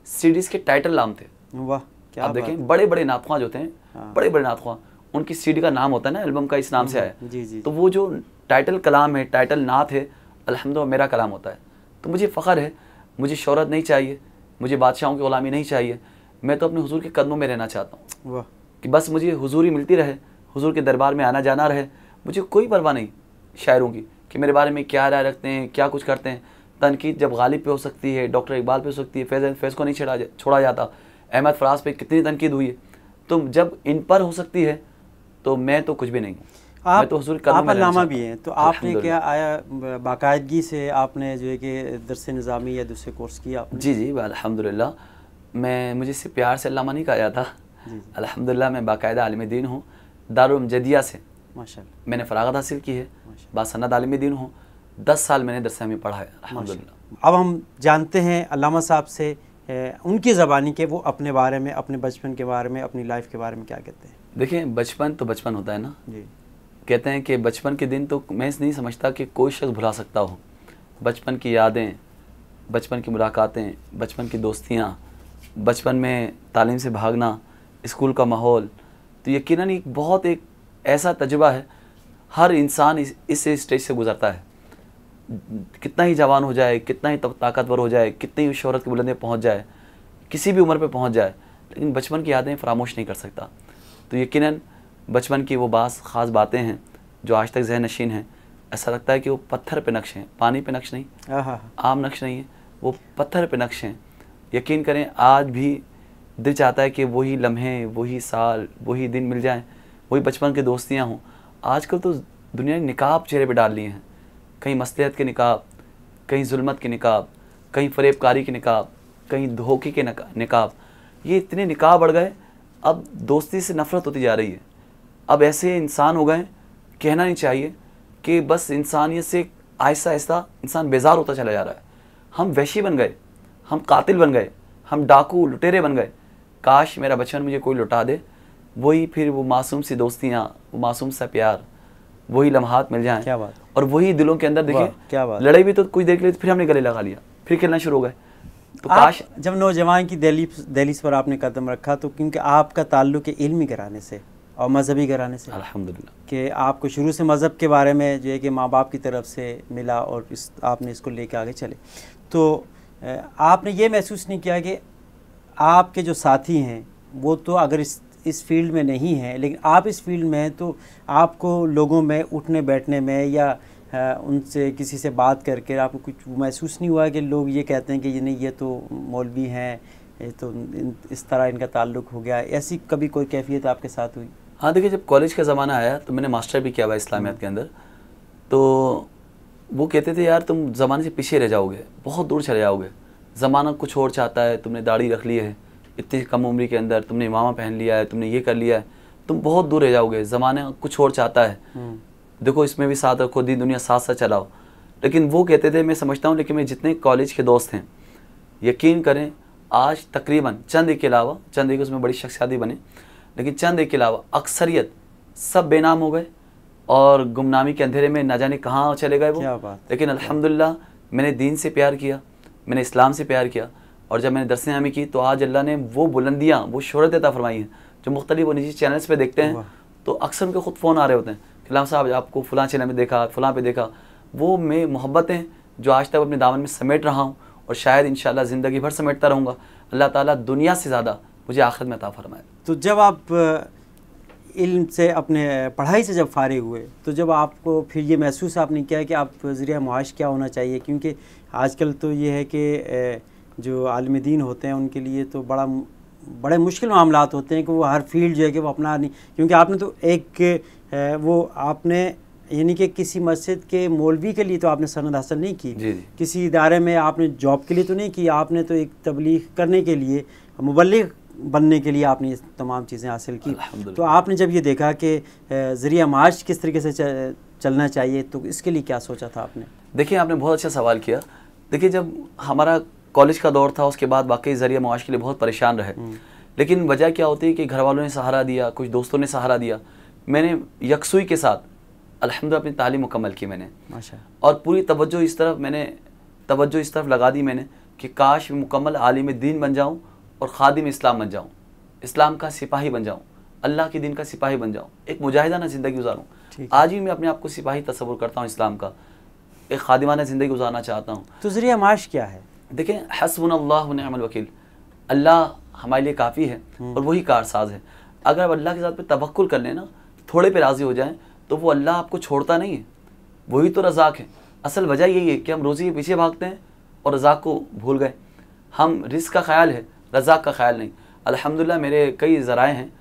सीडीज़ के टाइटल नाम थे। वाह, क्या आप देखें बड़े बड़े नातख़्वां जो थे, बड़े बड़े नातख़्वां, उनकी सीडी का नाम होता है ना, एल्बम का इस नाम से आया। तो वो जो टाइटल कलाम है, टाइटल नात है, अल्हम्दुलिल्लाह मेरा कलाम होता है। तो मुझे फ़ख्र है, मुझे शोहरत नहीं चाहिए, मुझे बादशाहों की ग़ुलामी नहीं चाहिए। मैं तो अपने हुजूर के कदमों में रहना चाहता हूँ कि बस मुझे हुजूरी मिलती रहे, हुजूर के दरबार में आना जाना रहे। मुझे कोई परवाह नहीं शायरों की, कि मेरे बारे में क्या राय रखते हैं, क्या कुछ करते हैं। तनकीद जब गालिब पे हो सकती है, डॉक्टर इकबाल पे हो सकती है, फैज़ को नहीं छोड़ा जाता, अहमद फराज पे कितनी तनकीद हुई है, तो जब इन पर हो सकती है तो मैं तो कुछ भी नहीं हूँ। मैं तो हुजूर आप अल्लामा भी हैं, तो आपने क्या आया बाकायदगी से आपने जो है कि दरस निज़ामी या दूसरे कोर्स किया आपने? जी अल्हम्दुलिल्लाह। मुझे इससे प्यार से अल्लामा नहीं कहा जाता। अल्हम्दुलिल्लाह मैं बाकायदा आलिम दीन हूँ। दारुल जदिया से माशाअल्लाह मैंने फ़रागत हासिल की है, बासनद आलिम दीन हूँ। 10 साल मैंने दरस में पढ़ा है अल्हम्दुलिल्लाह। अब हम जानते हैं अल्लामा साहब से उनकी ज़बानी के वो अपने बारे में, अपने बचपन के बारे में, अपनी लाइफ के बारे में क्या कहते हैं। देखिए बचपन तो बचपन होता है ना जी। कहते हैं कि बचपन के दिन तो मैं नहीं समझता कि कोई शख्स भुला सकता हो। बचपन की यादें, बचपन की मुलाकातें, बचपन की दोस्तियाँ, बचपन में तालीम से भागना, स्कूल का माहौल, तो यकीनन एक ऐसा तजुर्बा है। हर इंसान इस स्टेज से गुजरता है। कितना ही जवान हो जाए, कितना ही ताकतवर हो जाए, कितनी ही शोहरत की बुलंदी पहुँच जाए, किसी भी उम्र पे पहुँच जाए, लेकिन बचपन की यादें फरामोश नहीं कर सकता। तो यकीनन बचपन की वो ख़ास बातें हैं जो आज तक ज़हन नशीन हैं। ऐसा लगता है कि वो पत्थर पे नक्श हैं, पानी पे नक्श नहीं, आम नक्श नहीं है, वो पत्थर पे नक्श हैं। यकीन करें आज भी दिल चाहता है कि वही लम्हे, वही साल, वही दिन मिल जाएं, वही बचपन की दोस्तियां हों। आजकल तो दुनिया ने निकाब चेहरे पे डाल लिए हैं, कहीं मसलिहत के निकाब, कहीं जुल्मत के निकाब, कहीं फरेबकारी के निकाब, कहीं धोखे के निकाब। ये इतने निकाब बढ़ गए, अब दोस्ती से नफ़रत होती जा रही है। अब ऐसे इंसान हो गए, कहना नहीं चाहिए कि बस इंसानियत से आहिस्ता आहिस्ता इंसान बेजार होता चला जा रहा है। हम वहशी बन गए, हम कातिल बन गए, हम डाकू लुटेरे बन गए। काश मेरा बचपन मुझे कोई लुटा दे, वही फिर वो मासूम सी दोस्तियाँ, वो मासूम सा प्यार, वही लम्हात मिल जाएं। क्या बात। और वही दिलों के अंदर देखिए क्या बात। लड़ाई भी तो कुछ देख ली, फिर हमने गले लगा लिया, फिर खेलना शुरू हो गए। तो काश जब नौजवान की दहलीज पर आपने कदम रखा तो क्योंकि आपका ताल्लुक है इल्मी घराने से और मजहबी घराने से, अल्हम्दुलिल्लाह, कि आपको शुरू से मज़हब के बारे में जो है कि माँ बाप की तरफ से मिला और आपने इसको लेके आगे चले, तो आपने ये महसूस नहीं किया कि आपके जो साथी हैं वो तो अगर इस फील्ड में नहीं हैं, लेकिन आप इस फील्ड में हैं, तो आपको लोगों में उठने बैठने में या उनसे किसी से बात करके आपको कुछ महसूस नहीं हुआ कि लोग ये कहते हैं कि ये नहीं, ये तो मौलवी हैं, ये तो इस तरह इनका ताल्लुक हो गया, ऐसी कभी कोई कैफियत आपके साथ हुई? हाँ देखिए, जब कॉलेज का ज़माना आया तो मैंने मास्टर भी किया हुआ इस्लामियात के अंदर, तो वो कहते थे यार तुम ज़माने से पीछे रह जाओगे, बहुत दूर चले जाओगे, ज़माना कुछ और चाहता है, तुमने दाढ़ी रख ली है इतनी कम उम्र के अंदर, तुमने इमामा पहन लिया है, तुमने ये कर लिया है, तुम बहुत दूर रह जाओगे, ज़माना कुछ और चाहता है, देखो इसमें भी साथ रखो, दी दुनिया साथ साथ चलाओ। लेकिन वो कहते थे, मैं समझता हूँ, लेकिन मैं जितने कॉलेज के दोस्त हैं यकीन करें आज तकरीबन चंद एक के अलावा, चंद एक उसमें बड़ी शख्सियत भी बने, लेकिन चंद एक के अलावा अक्सरियत सब बेनाम हो गए और गुमनामी के अंधेरे में न जाने कहाँ चले गए वो। लेकिन अल्हम्दुलिल्लाह मैंने दीन से प्यार किया, मैंने इस्लाम से प्यार किया, और जब मैंने दरस आमी की तो आज अल्लाह ने वो बुलंदियाँ, वो शोहरत अता फरमाई हैं। जो मुख्तलिफ वो निजी चैनल्स पे देखते हैं तो अक्सर उनके खुद फ़ोन आ रहे होते हैं कि लाम साहब आपको फ़लाँ चैनल में देखा, फ़लाँ पे देखा। वो मैं मोहब्बतें जो आज तक अपने दामन में समेट रहा हूँ और शायद इंशाअल्लाह ज़िंदगी भर समेटता रहूँगा, अल्लाह ताला दुनिया से ज़्यादा मुझे आखिरत में अता फरमाए। तो जब आप इल्म से, अपने पढ़ाई से जब फारिग हुए, तो जब आपको फिर ये महसूस आपने किया कि आप ज़रिया मुआश क्या होना चाहिए, क्योंकि आजकल तो ये है कि जो आलिम दीन होते हैं उनके लिए तो बड़े मुश्किल मामलात होते हैं कि वो हर फील्ड जो है कि वो अपना नहीं, क्योंकि आपने तो एक वो आपने यानी कि किसी मस्जिद के मौलवी के लिए तो आपने सनद हासिल नहीं की, किसी इदारे में आपने जॉब के लिए तो नहीं की, आपने तो एक तबलीग करने के लिए, मुबल्लिग बनने के लिए आपने ये तमाम चीज़ें हासिल की। तो आपने जब ये देखा कि ज़रिया माश किस तरीके से चलना चाहिए, तो इसके लिए क्या सोचा था आपने? देखिए आपने बहुत अच्छा सवाल किया। देखिए जब हमारा कॉलेज का दौर था उसके बाद वाकई ज़रिया माश के लिए बहुत परेशान रहे, लेकिन वजह क्या होती है कि घर वालों ने सहारा दिया, कुछ दोस्तों ने सहारा दिया, मैंने यकसुई के साथ अल्हम्दुलिल्लाह अपनी तालीम मुकम्मल की मैंने, और पूरी तवज्जो इस तरफ लगा दी मैंने कि काश मुकम्मल आलिम दीन बन जाऊँ और खादिम इस्लाम बन जाऊँ, इस्लाम का सिपाही बन जाऊँ, अल्लाह के दिन का सिपाही बन जाऊँ, एक मुजाहिदाना ज़िंदगी गुजारूँ। आज भी मैं अपने आप को सिपाही तस्वुर करता हूँ इस्लाम का, एक खादिमाना ज़िंदगी गुजारना चाहता हूँ। तो ज़रिया माश क्या है? देखें, हस्बुनल्लाह व निअमल वकील, अल्लाह हमारे लिए काफ़ी है और वही कारसाज है। अगर आप अल्लाह के साथ पे तवक्कुल कर लें ना, थोड़े पे राज़ी हो जाएं, तो वो अल्लाह आपको छोड़ता नहीं है। वही तो रज़ाक है। असल वजह यही है कि हम रोज़ी के पीछे भागते हैं और रज़ाक को भूल गए। हम रिस्क का ख्याल है, रज़ाक का ख्याल नहीं। अल्हम्दुलिल्लाह मेरे कई ज़राए हैं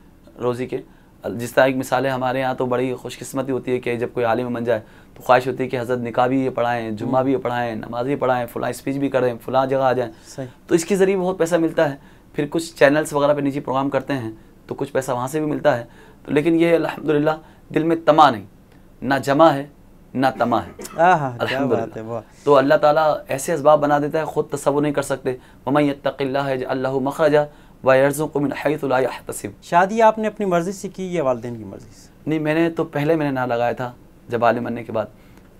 रोज़ी के। जिस तरह की मिसालें हमारे यहाँ तो बड़ी खुशकिस्मती होती है कि जब कोई आलिम बन जाए तो ख्वाहिश होती है कि हज़रत निकाह भी ये पढ़ाएँ, जुम्मा भी ये पढ़ाएँ, नमाज भी पढ़ाएँ, फ़लाँ स्पीच भी करें, फ़लाँ जगह आ जाएँ। तो इसके ज़रिए बहुत पैसा मिलता है। फिर कुछ चैनल्स वगैरह पे निजी प्रोग्राम करते हैं तो कुछ पैसा वहाँ से भी मिलता है। तो लेकिन ये अल्हम्दुलिल्लाह दिल में तमा नहीं, ना जमा है ना तमा है। अल्हम्दुलिल्लाह। तो अल्लाह ताला ऐसे असबाब बना देता है, ख़ुद तसव्वुर नहीं कर सकते। वमन यत्तक़िल्लाह यजअल लहू मख़रजा व यरज़ुक़हु मिन हैथु ला यहतसिब। शादी आपने अपनी मर्ज़ी से की या वालिदैन की मर्ज़ी से? नहीं, मैंने ना लगाया था जब आलिम बनने के बाद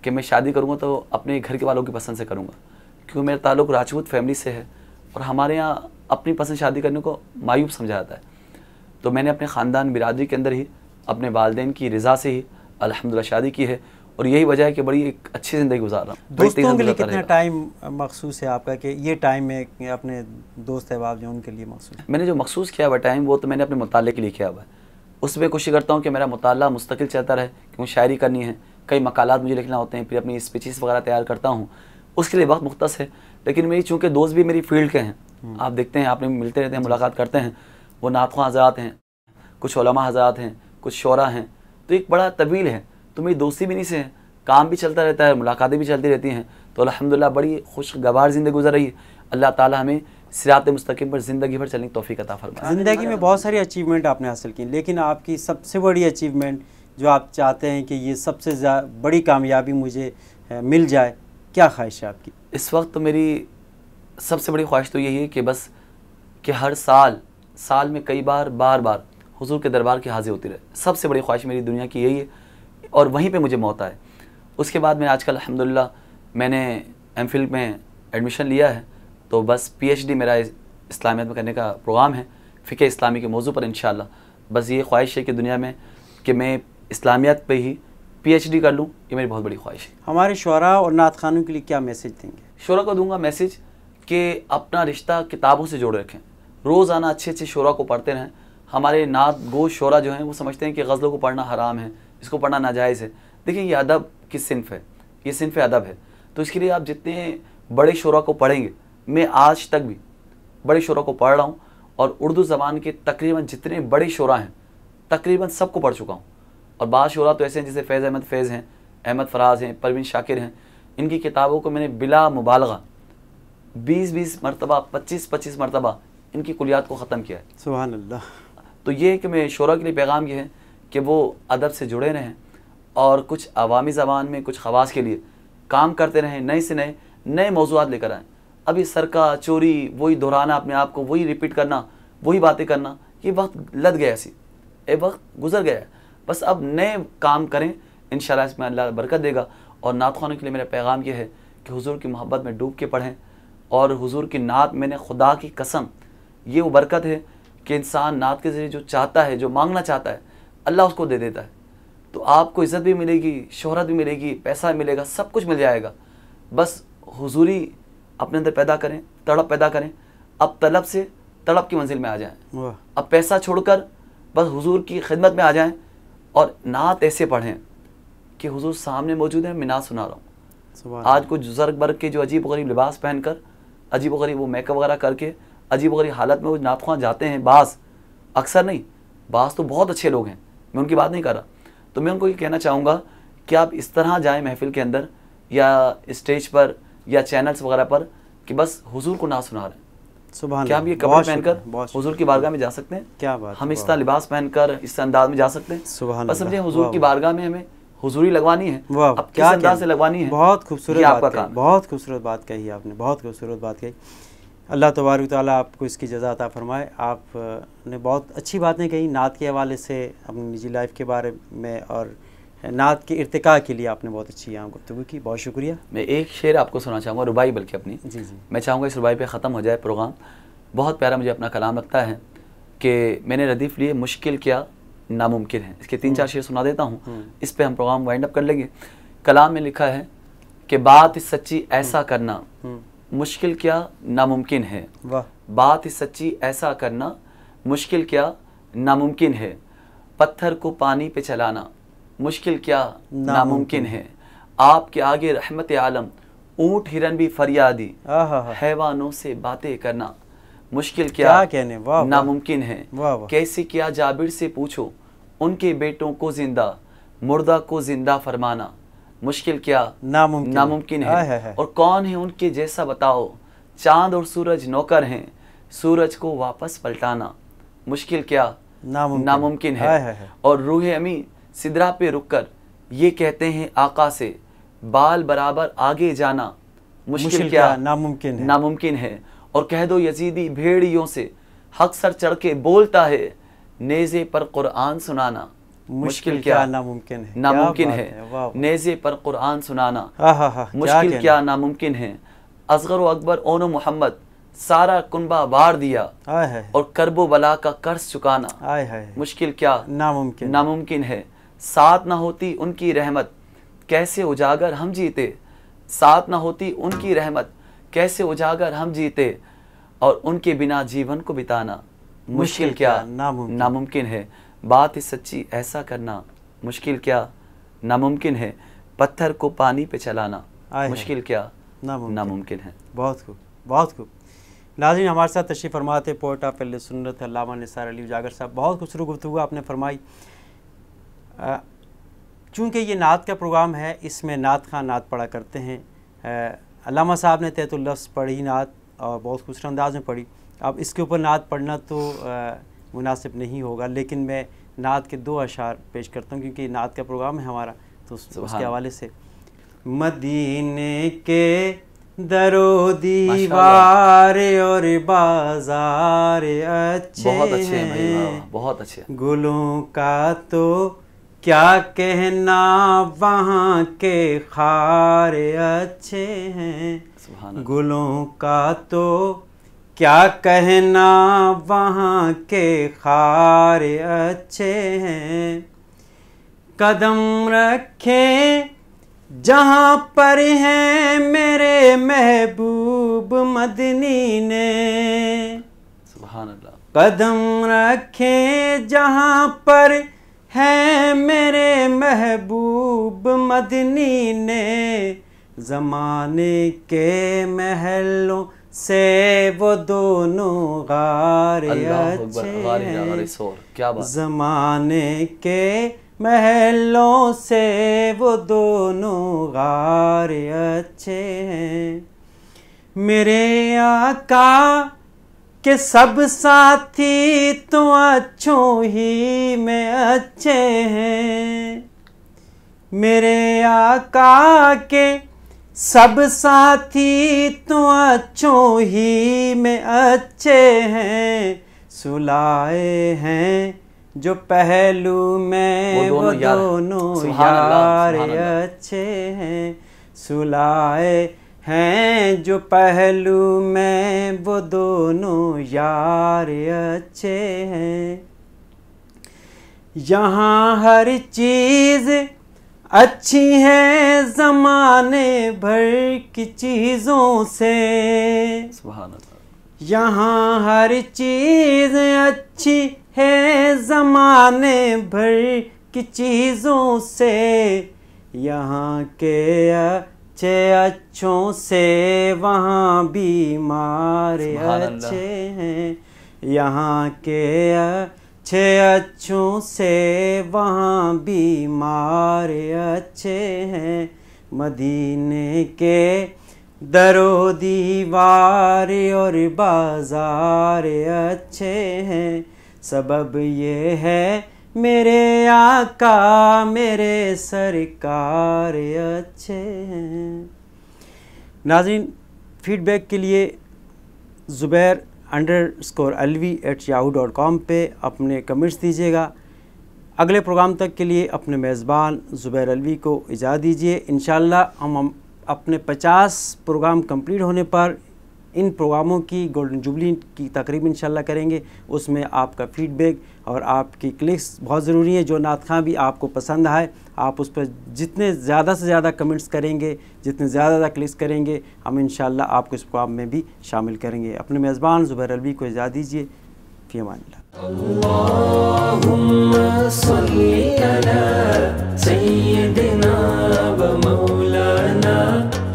कि मैं शादी करूँगा तो अपने घर के वालों की पसंद से करूँगा, क्योंकि मेरा ताल्लुक़ राजपूत फैमिली से है और हमारे यहाँ अपनी पसंद शादी करने को मायूब समझा जाता है। तो मैंने अपने ख़ानदान बिरादरी के अंदर ही अपने वालिदैन की रज़ा से ही अल्हम्दुलिल्लाह शादी की है और यही वजह है कि बड़ी एक अच्छी ज़िंदगी गुजार रहा हूँ। दोस्तों के लिए कितना टाइम मखसूस है आपका कि ये टाइम में अपने दोस्त अहबाब जो उनके लिए मखसूस है? मैंने जो मखसूस किया हुआ टाइम वो तो मैंने अपने मुताले के लिए किया हुआ है। उसमें कोशिश करता हूँ कि मेरा मुताला मुस्तकिल चलता रहे, क्योंकि शायरी करनी है, कई मकालात मुझे लिखना होते हैं, फिर अपनी स्पीचेस वगैरह तैयार करता हूँ, उसके लिए वक्त मुख्तस है। लेकिन मेरी चूँकि दोस्त भी मेरी फील्ड के हैं, आप देखते हैं, आपने मिलते रहते हैं, मुलाकात करते हैं, वो नातख़्वां हज़रात हैं, कुछ उलमा हज़रात हैं, कुछ शोरा हैं, तो एक बड़ा तवील है। तो मेरी दोस्ती भी नहीं से है, काम भी चलता रहता है, मुलाकातें भी चलती रहती हैं। तो अल्हम्दुलिल्लाह बड़ी खुशगवार ज़िंदगी गुजर रही है। अल्लाह ताला हमें सिरात मुस्तकीम पर ज़िंदगी भर चलने की तौफ़ीक़ अता फरमाए। ज़िंदगी में बहुत सारी अचीवमेंट आपने हासिल की, लेकिन आपकी सबसे बड़ी अचीवमेंट जो आप चाहते हैं कि ये सबसे बड़ी कामयाबी मुझे मिल जाए, क्या ख्वाहिश है आपकी? इस वक्त तो मेरी सबसे बड़ी ख्वाहिश तो यही है कि बस कि हर साल में कई बार हुजूर के दरबार की हाज़िर होती रहे। सबसे बड़ी ख्वाहिश मेरी दुनिया की यही है और वहीं पे मुझे मौत आए। उसके बाद मैं आजकल अल्हम्दुलिल्लाह मैंने एमफिल में एडमिशन लिया है, तो बस पीएचडी मेरा इस्लामियत में करने का प्रोग्राम है, फ़िक़्ह इस्लामी के मौजू पर इंशाअल्लाह। बस ये ख्वाहिश है कि दुनिया में कि मैं इस्लामियत पे ही पीएचडी कर लूँ, ये मेरी बहुत बड़ी ख्वाहिश है। हमारे शुअरा और नात ख़ानों के लिए क्या मैसेज देंगे? शुअरा को दूंगा मैसेज कि अपना रिश्ता किताबों से जोड़े रखें, रोज़ाना अच्छे शुअरा को पढ़ते रहें। हमारे नात गो शुअरा जो हैं वो समझते हैं कि गज़लों को पढ़ना हराम है, इसको पढ़ना नाजायज़ है। देखिए ये अदब की सिन्फ़ है, ये सिन्फ़ अदब है। तो इसके लिए आप जितने बड़े शुअरा को पढ़ेंगे, मैं आज तक भी बड़े शुअरा को पढ़ रहा हूँ और उर्दू ज़बान के तकरीबन जितने बड़े शुअरा हैं तकरीबन सबको पढ़ चुका हूँ। और बाद शुअरा तो ऐसे हैं जैसे फैज़ अहमद फैज़ हैं, अहमद फराज हैं, परवीन शाकिर हैं। इनकी किताबों को मैंने बिला मुबालगा 20 मरतबा 25 मरतबा इनकी कुलियात को ख़त्म किया है। सुभान अल्लाह। तो ये कि मैं शुअरा के लिए पैगाम ये है कि वो अदब से जुड़े रहें और कुछ अवामी ज़बान में कुछ ख़वास के लिए काम करते रहें, नए से नए मौज़ूआत लेकर आएँ। अभी सरका चोरी वही दोहराना, अपने आप को वही रिपीट करना, वही बातें करना, ये वक्त लद गया, ऐसी ये वक्त गुजर गया है। बस अब नए काम करें, इंशाअल्लाह इसमें अल्लाह बरकत देगा। और नात ख़्वानों के लिए मेरा पैगाम ये है कि हुज़ूर की मोहब्बत में डूब के पढ़ें और हुज़ूर की नात, मैंने खुदा की कसम, ये वो बरकत है कि इंसान नात के ज़रिए जो चाहता है, जो मांगना चाहता है, अल्लाह उसको दे देता है। तो आपको इज़्ज़त भी मिलेगी, शोहरत भी मिलेगी, पैसा मिलेगा, सब कुछ मिल जाएगा। बस हुज़ूरी अपने अंदर पैदा करें, तड़प पैदा करें। अब तलब से तड़प की मंजिल में आ जाएं। अब पैसा छोड़कर बस हुज़ूर की खिदमत में आ जाएं और नात ऐसे पढ़ें कि हुज़ूर सामने मौजूद है, मैं नात सुना रहा हूँ। आज कुछ बुज़ुर्ग वर्ग के जो अजीब गरीब लिबास पहनकर, अजीब गरीब वो मेकअप वगैरह करके, अजीब गरीब हालत में वो नात ख़्वां जाते हैं। बाज़, अक्सर नहीं, बाज़ तो बहुत अच्छे लोग हैं, मैं उनकी बात नहीं कर रहा। तो मैं उनको ये कहना चाहूँगा कि आप इस तरह जाएँ महफ़िल के अंदर या स्टेज पर या चैनल्स वगैरह पर कि बस हुज़ूर को नात सुना रहे हैं। क्या हम ये कपड़े पहनकर हुज़ूर की बारगाह में जा सकते हैं? क्या बात, हम इस तरह लिबास पहनकर इस अंदाज में जा सकते हैं? बस समझे हुज़ूर की बारगाह में हमें हुज़ूरी लगवानी है, अब किस अंदाज से लगवानी है। बहुत खूबसूरत बात कही, बहुत खूबसूरत बात कही आपने, बहुत खूबसूरत बात कही। अल्लाह तबारक ताला आपको इसकी जज़ा अता फरमाए। आपने बहुत अच्छी बातें कही नात के हवाले से, अपनी निजी लाइफ के बारे में, और नात के इर्तिका के लिए आपने बहुत अच्छी यहाँ गुफ्तगू की। बहुत शुक्रिया। मैं एक शेर आपको सुना चाहूँगा, रुबाई बल्कि अपनी। जी। मैं चाहूँगा इस रुबाई पे ख़त्म हो जाए प्रोग्राम। बहुत प्यारा मुझे अपना कलाम लगता है कि मैंने रदीफ़ लिए मुश्किल क्या नामुमकिन है। इसके 3-4 शेर सुना देता हूँ, इस पे हम प्रोग्राम वाइंड अप कर लेंगे। कलाम में लिखा है कि बात सच्ची ऐसा करना मुश्किल क्या नामुमकिन है। बात सच्ची ऐसा करना मुश्किल क्या नामुमकिन है। पत्थर को पानी पे चलाना मुश्किल क्या नामुमकिन है। आपके आगे रहमत आलम, ऊंट हिरन भी फरियादी, आहा, हैवानों से बातें करना मुश्किल क्या कहने, वाह, वाह। नामुमकिन है। वाह, वाह। कैसे किया जाबिर से पूछो, उनके बेटों को जिंदा, मुर्दा को जिंदा फरमाना मुश्किल क्या नामुमकिन है। और कौन है उनके जैसा बताओ, चांद और सूरज नौकर हैं, सूरज को वापस पलटाना मुश्किल क्या नामुमकिन है। और रूह अमी सिदरा पे रुककर ये कहते हैं आका से, बाल बराबर आगे जाना मुश्किल क्या नामुमकिन है। और कह दो यजीदी भेड़ियों से, हक सर चढ़ के बोलता है, नेज़े पर कुरान सुनाना मुश्किल क्या नामुमकिन है। नेज़े पर कुरान सुनाना मुश्किल क्या नामुमकिन है। असगर व अकबर ओनो मोहम्मद, सारा कुनबा बार दिया, और करबो बला का कर्ज चुकाना मुश्किल क्या नामुमकिन है। साथ ना होती उनकी रहमत, कैसे उजागर हम जीते, साथ ना होती उनकी रहमत, कैसे उजागर हम जीते, और उनके बिना जीवन को बिताना मुश्किल क्या नामुमकिन है। बात इस सच्ची ऐसा करना मुश्किल क्या नामुमकिन है। पत्थर को पानी पे चलाना मुश्किल क्या नामुमकिन है। बहुत खूब, बहुत खूब। नाज़रीन, हमारे साथ तशरीफ़ फरमाते पोएट ऑफ अहले सुन्नत अल्लामा निसार अली उजागर साहब, बहुत खूबसूरत गुफ्तगू आपने फरमाई। चूँकि ये नात का प्रोग्राम है, इसमें नात खां नात पढ़ा करते हैं। अल्लामा साहब ने तहतुल लफ्ज़ पढ़ी नात, और बहुत खूबसूरत अंदाज में पढ़ी। अब इसके ऊपर नात पढ़ना तो मुनासिब नहीं होगा, लेकिन मैं नात के 2 अशार पेश करता हूँ, क्योंकि नात का प्रोग्राम है हमारा, तो उसके हवाले से। मदीने के दरो दीवार और बाजार अच्छे हैं, बहुत अच्छे। गुलों का तो क्या कहना, वहाँ के खार अच्छे हैं। गुलों का तो क्या कहना, वहाँ के खार अच्छे हैं। कदम रखे जहाँ पर हैं मेरे महबूब मदनी ने, सुभान अल्लाह। कदम रखे जहाँ पर हैं मेरे महबूब मदनी ने, ज़माने के महलों से वो दोनों गार अच्छे हैं। क्या बात। ज़माने के महलों से वो दोनों गार अच्छे हैं। मेरे आका के सब साथी तो अच्छों ही में अच्छे हैं। मेरे आका के सब साथी तो अच्छों ही में अच्छे हैं। सुलाए हैं जो पहलू में वो दोनों यार अच्छे हैं। सुलाए हैं जो पहलू में वो दोनों यार अच्छे हैं। यहाँ हर चीज़ अच्छी है ज़माने भर की चीज़ों से। सुभान अल्लाह। यहाँ हर चीज़ अच्छी है ज़माने भर की चीज़ों से। यहाँ के अच्छे अच्छों से वहाँ बीमार अच्छे हैं। यहाँ के अच्छे अच्छों से वहाँ बीमार अच्छे हैं। मदीने के दरो दीवार और बाजार अच्छे हैं। सबब ये है मेरे आका मेरे सरकार अच्छे हैं। नाज़रीन, फीडबैक के लिए zubair_alvi@yahoo.com पे अपने कमेंट्स दीजिएगा। अगले प्रोग्राम तक के लिए अपने मेज़बान ज़ुबैर अलवी को इजाज़त दीजिए। इंशाअल्लाह हम अपने 50 प्रोग्राम कंप्लीट होने पर इन प्रोग्रामों की गोल्डन जुबली की तकरीब इंशाअल्लाह करेंगे। उसमें आपका फीडबैक और आपकी क्लिक्स बहुत ज़रूरी है। जो नात खां भी आपको पसंद आए, आप उस पर जितने ज़्यादा से ज़्यादा कमेंट्स करेंगे, जितने ज़्यादा क्लिक्स करेंगे, हम इंशाअल्लाह आपको इस प्रोग्राम में भी शामिल करेंगे। अपने मेज़बान ज़ुबैर अलवी को इजाज़त दीजिए। फ़ी अमानिल्लाह। अल्लाहुम्मा सल्ली अला सय्यिदिना व मौलाना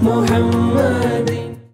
मुहम्मद।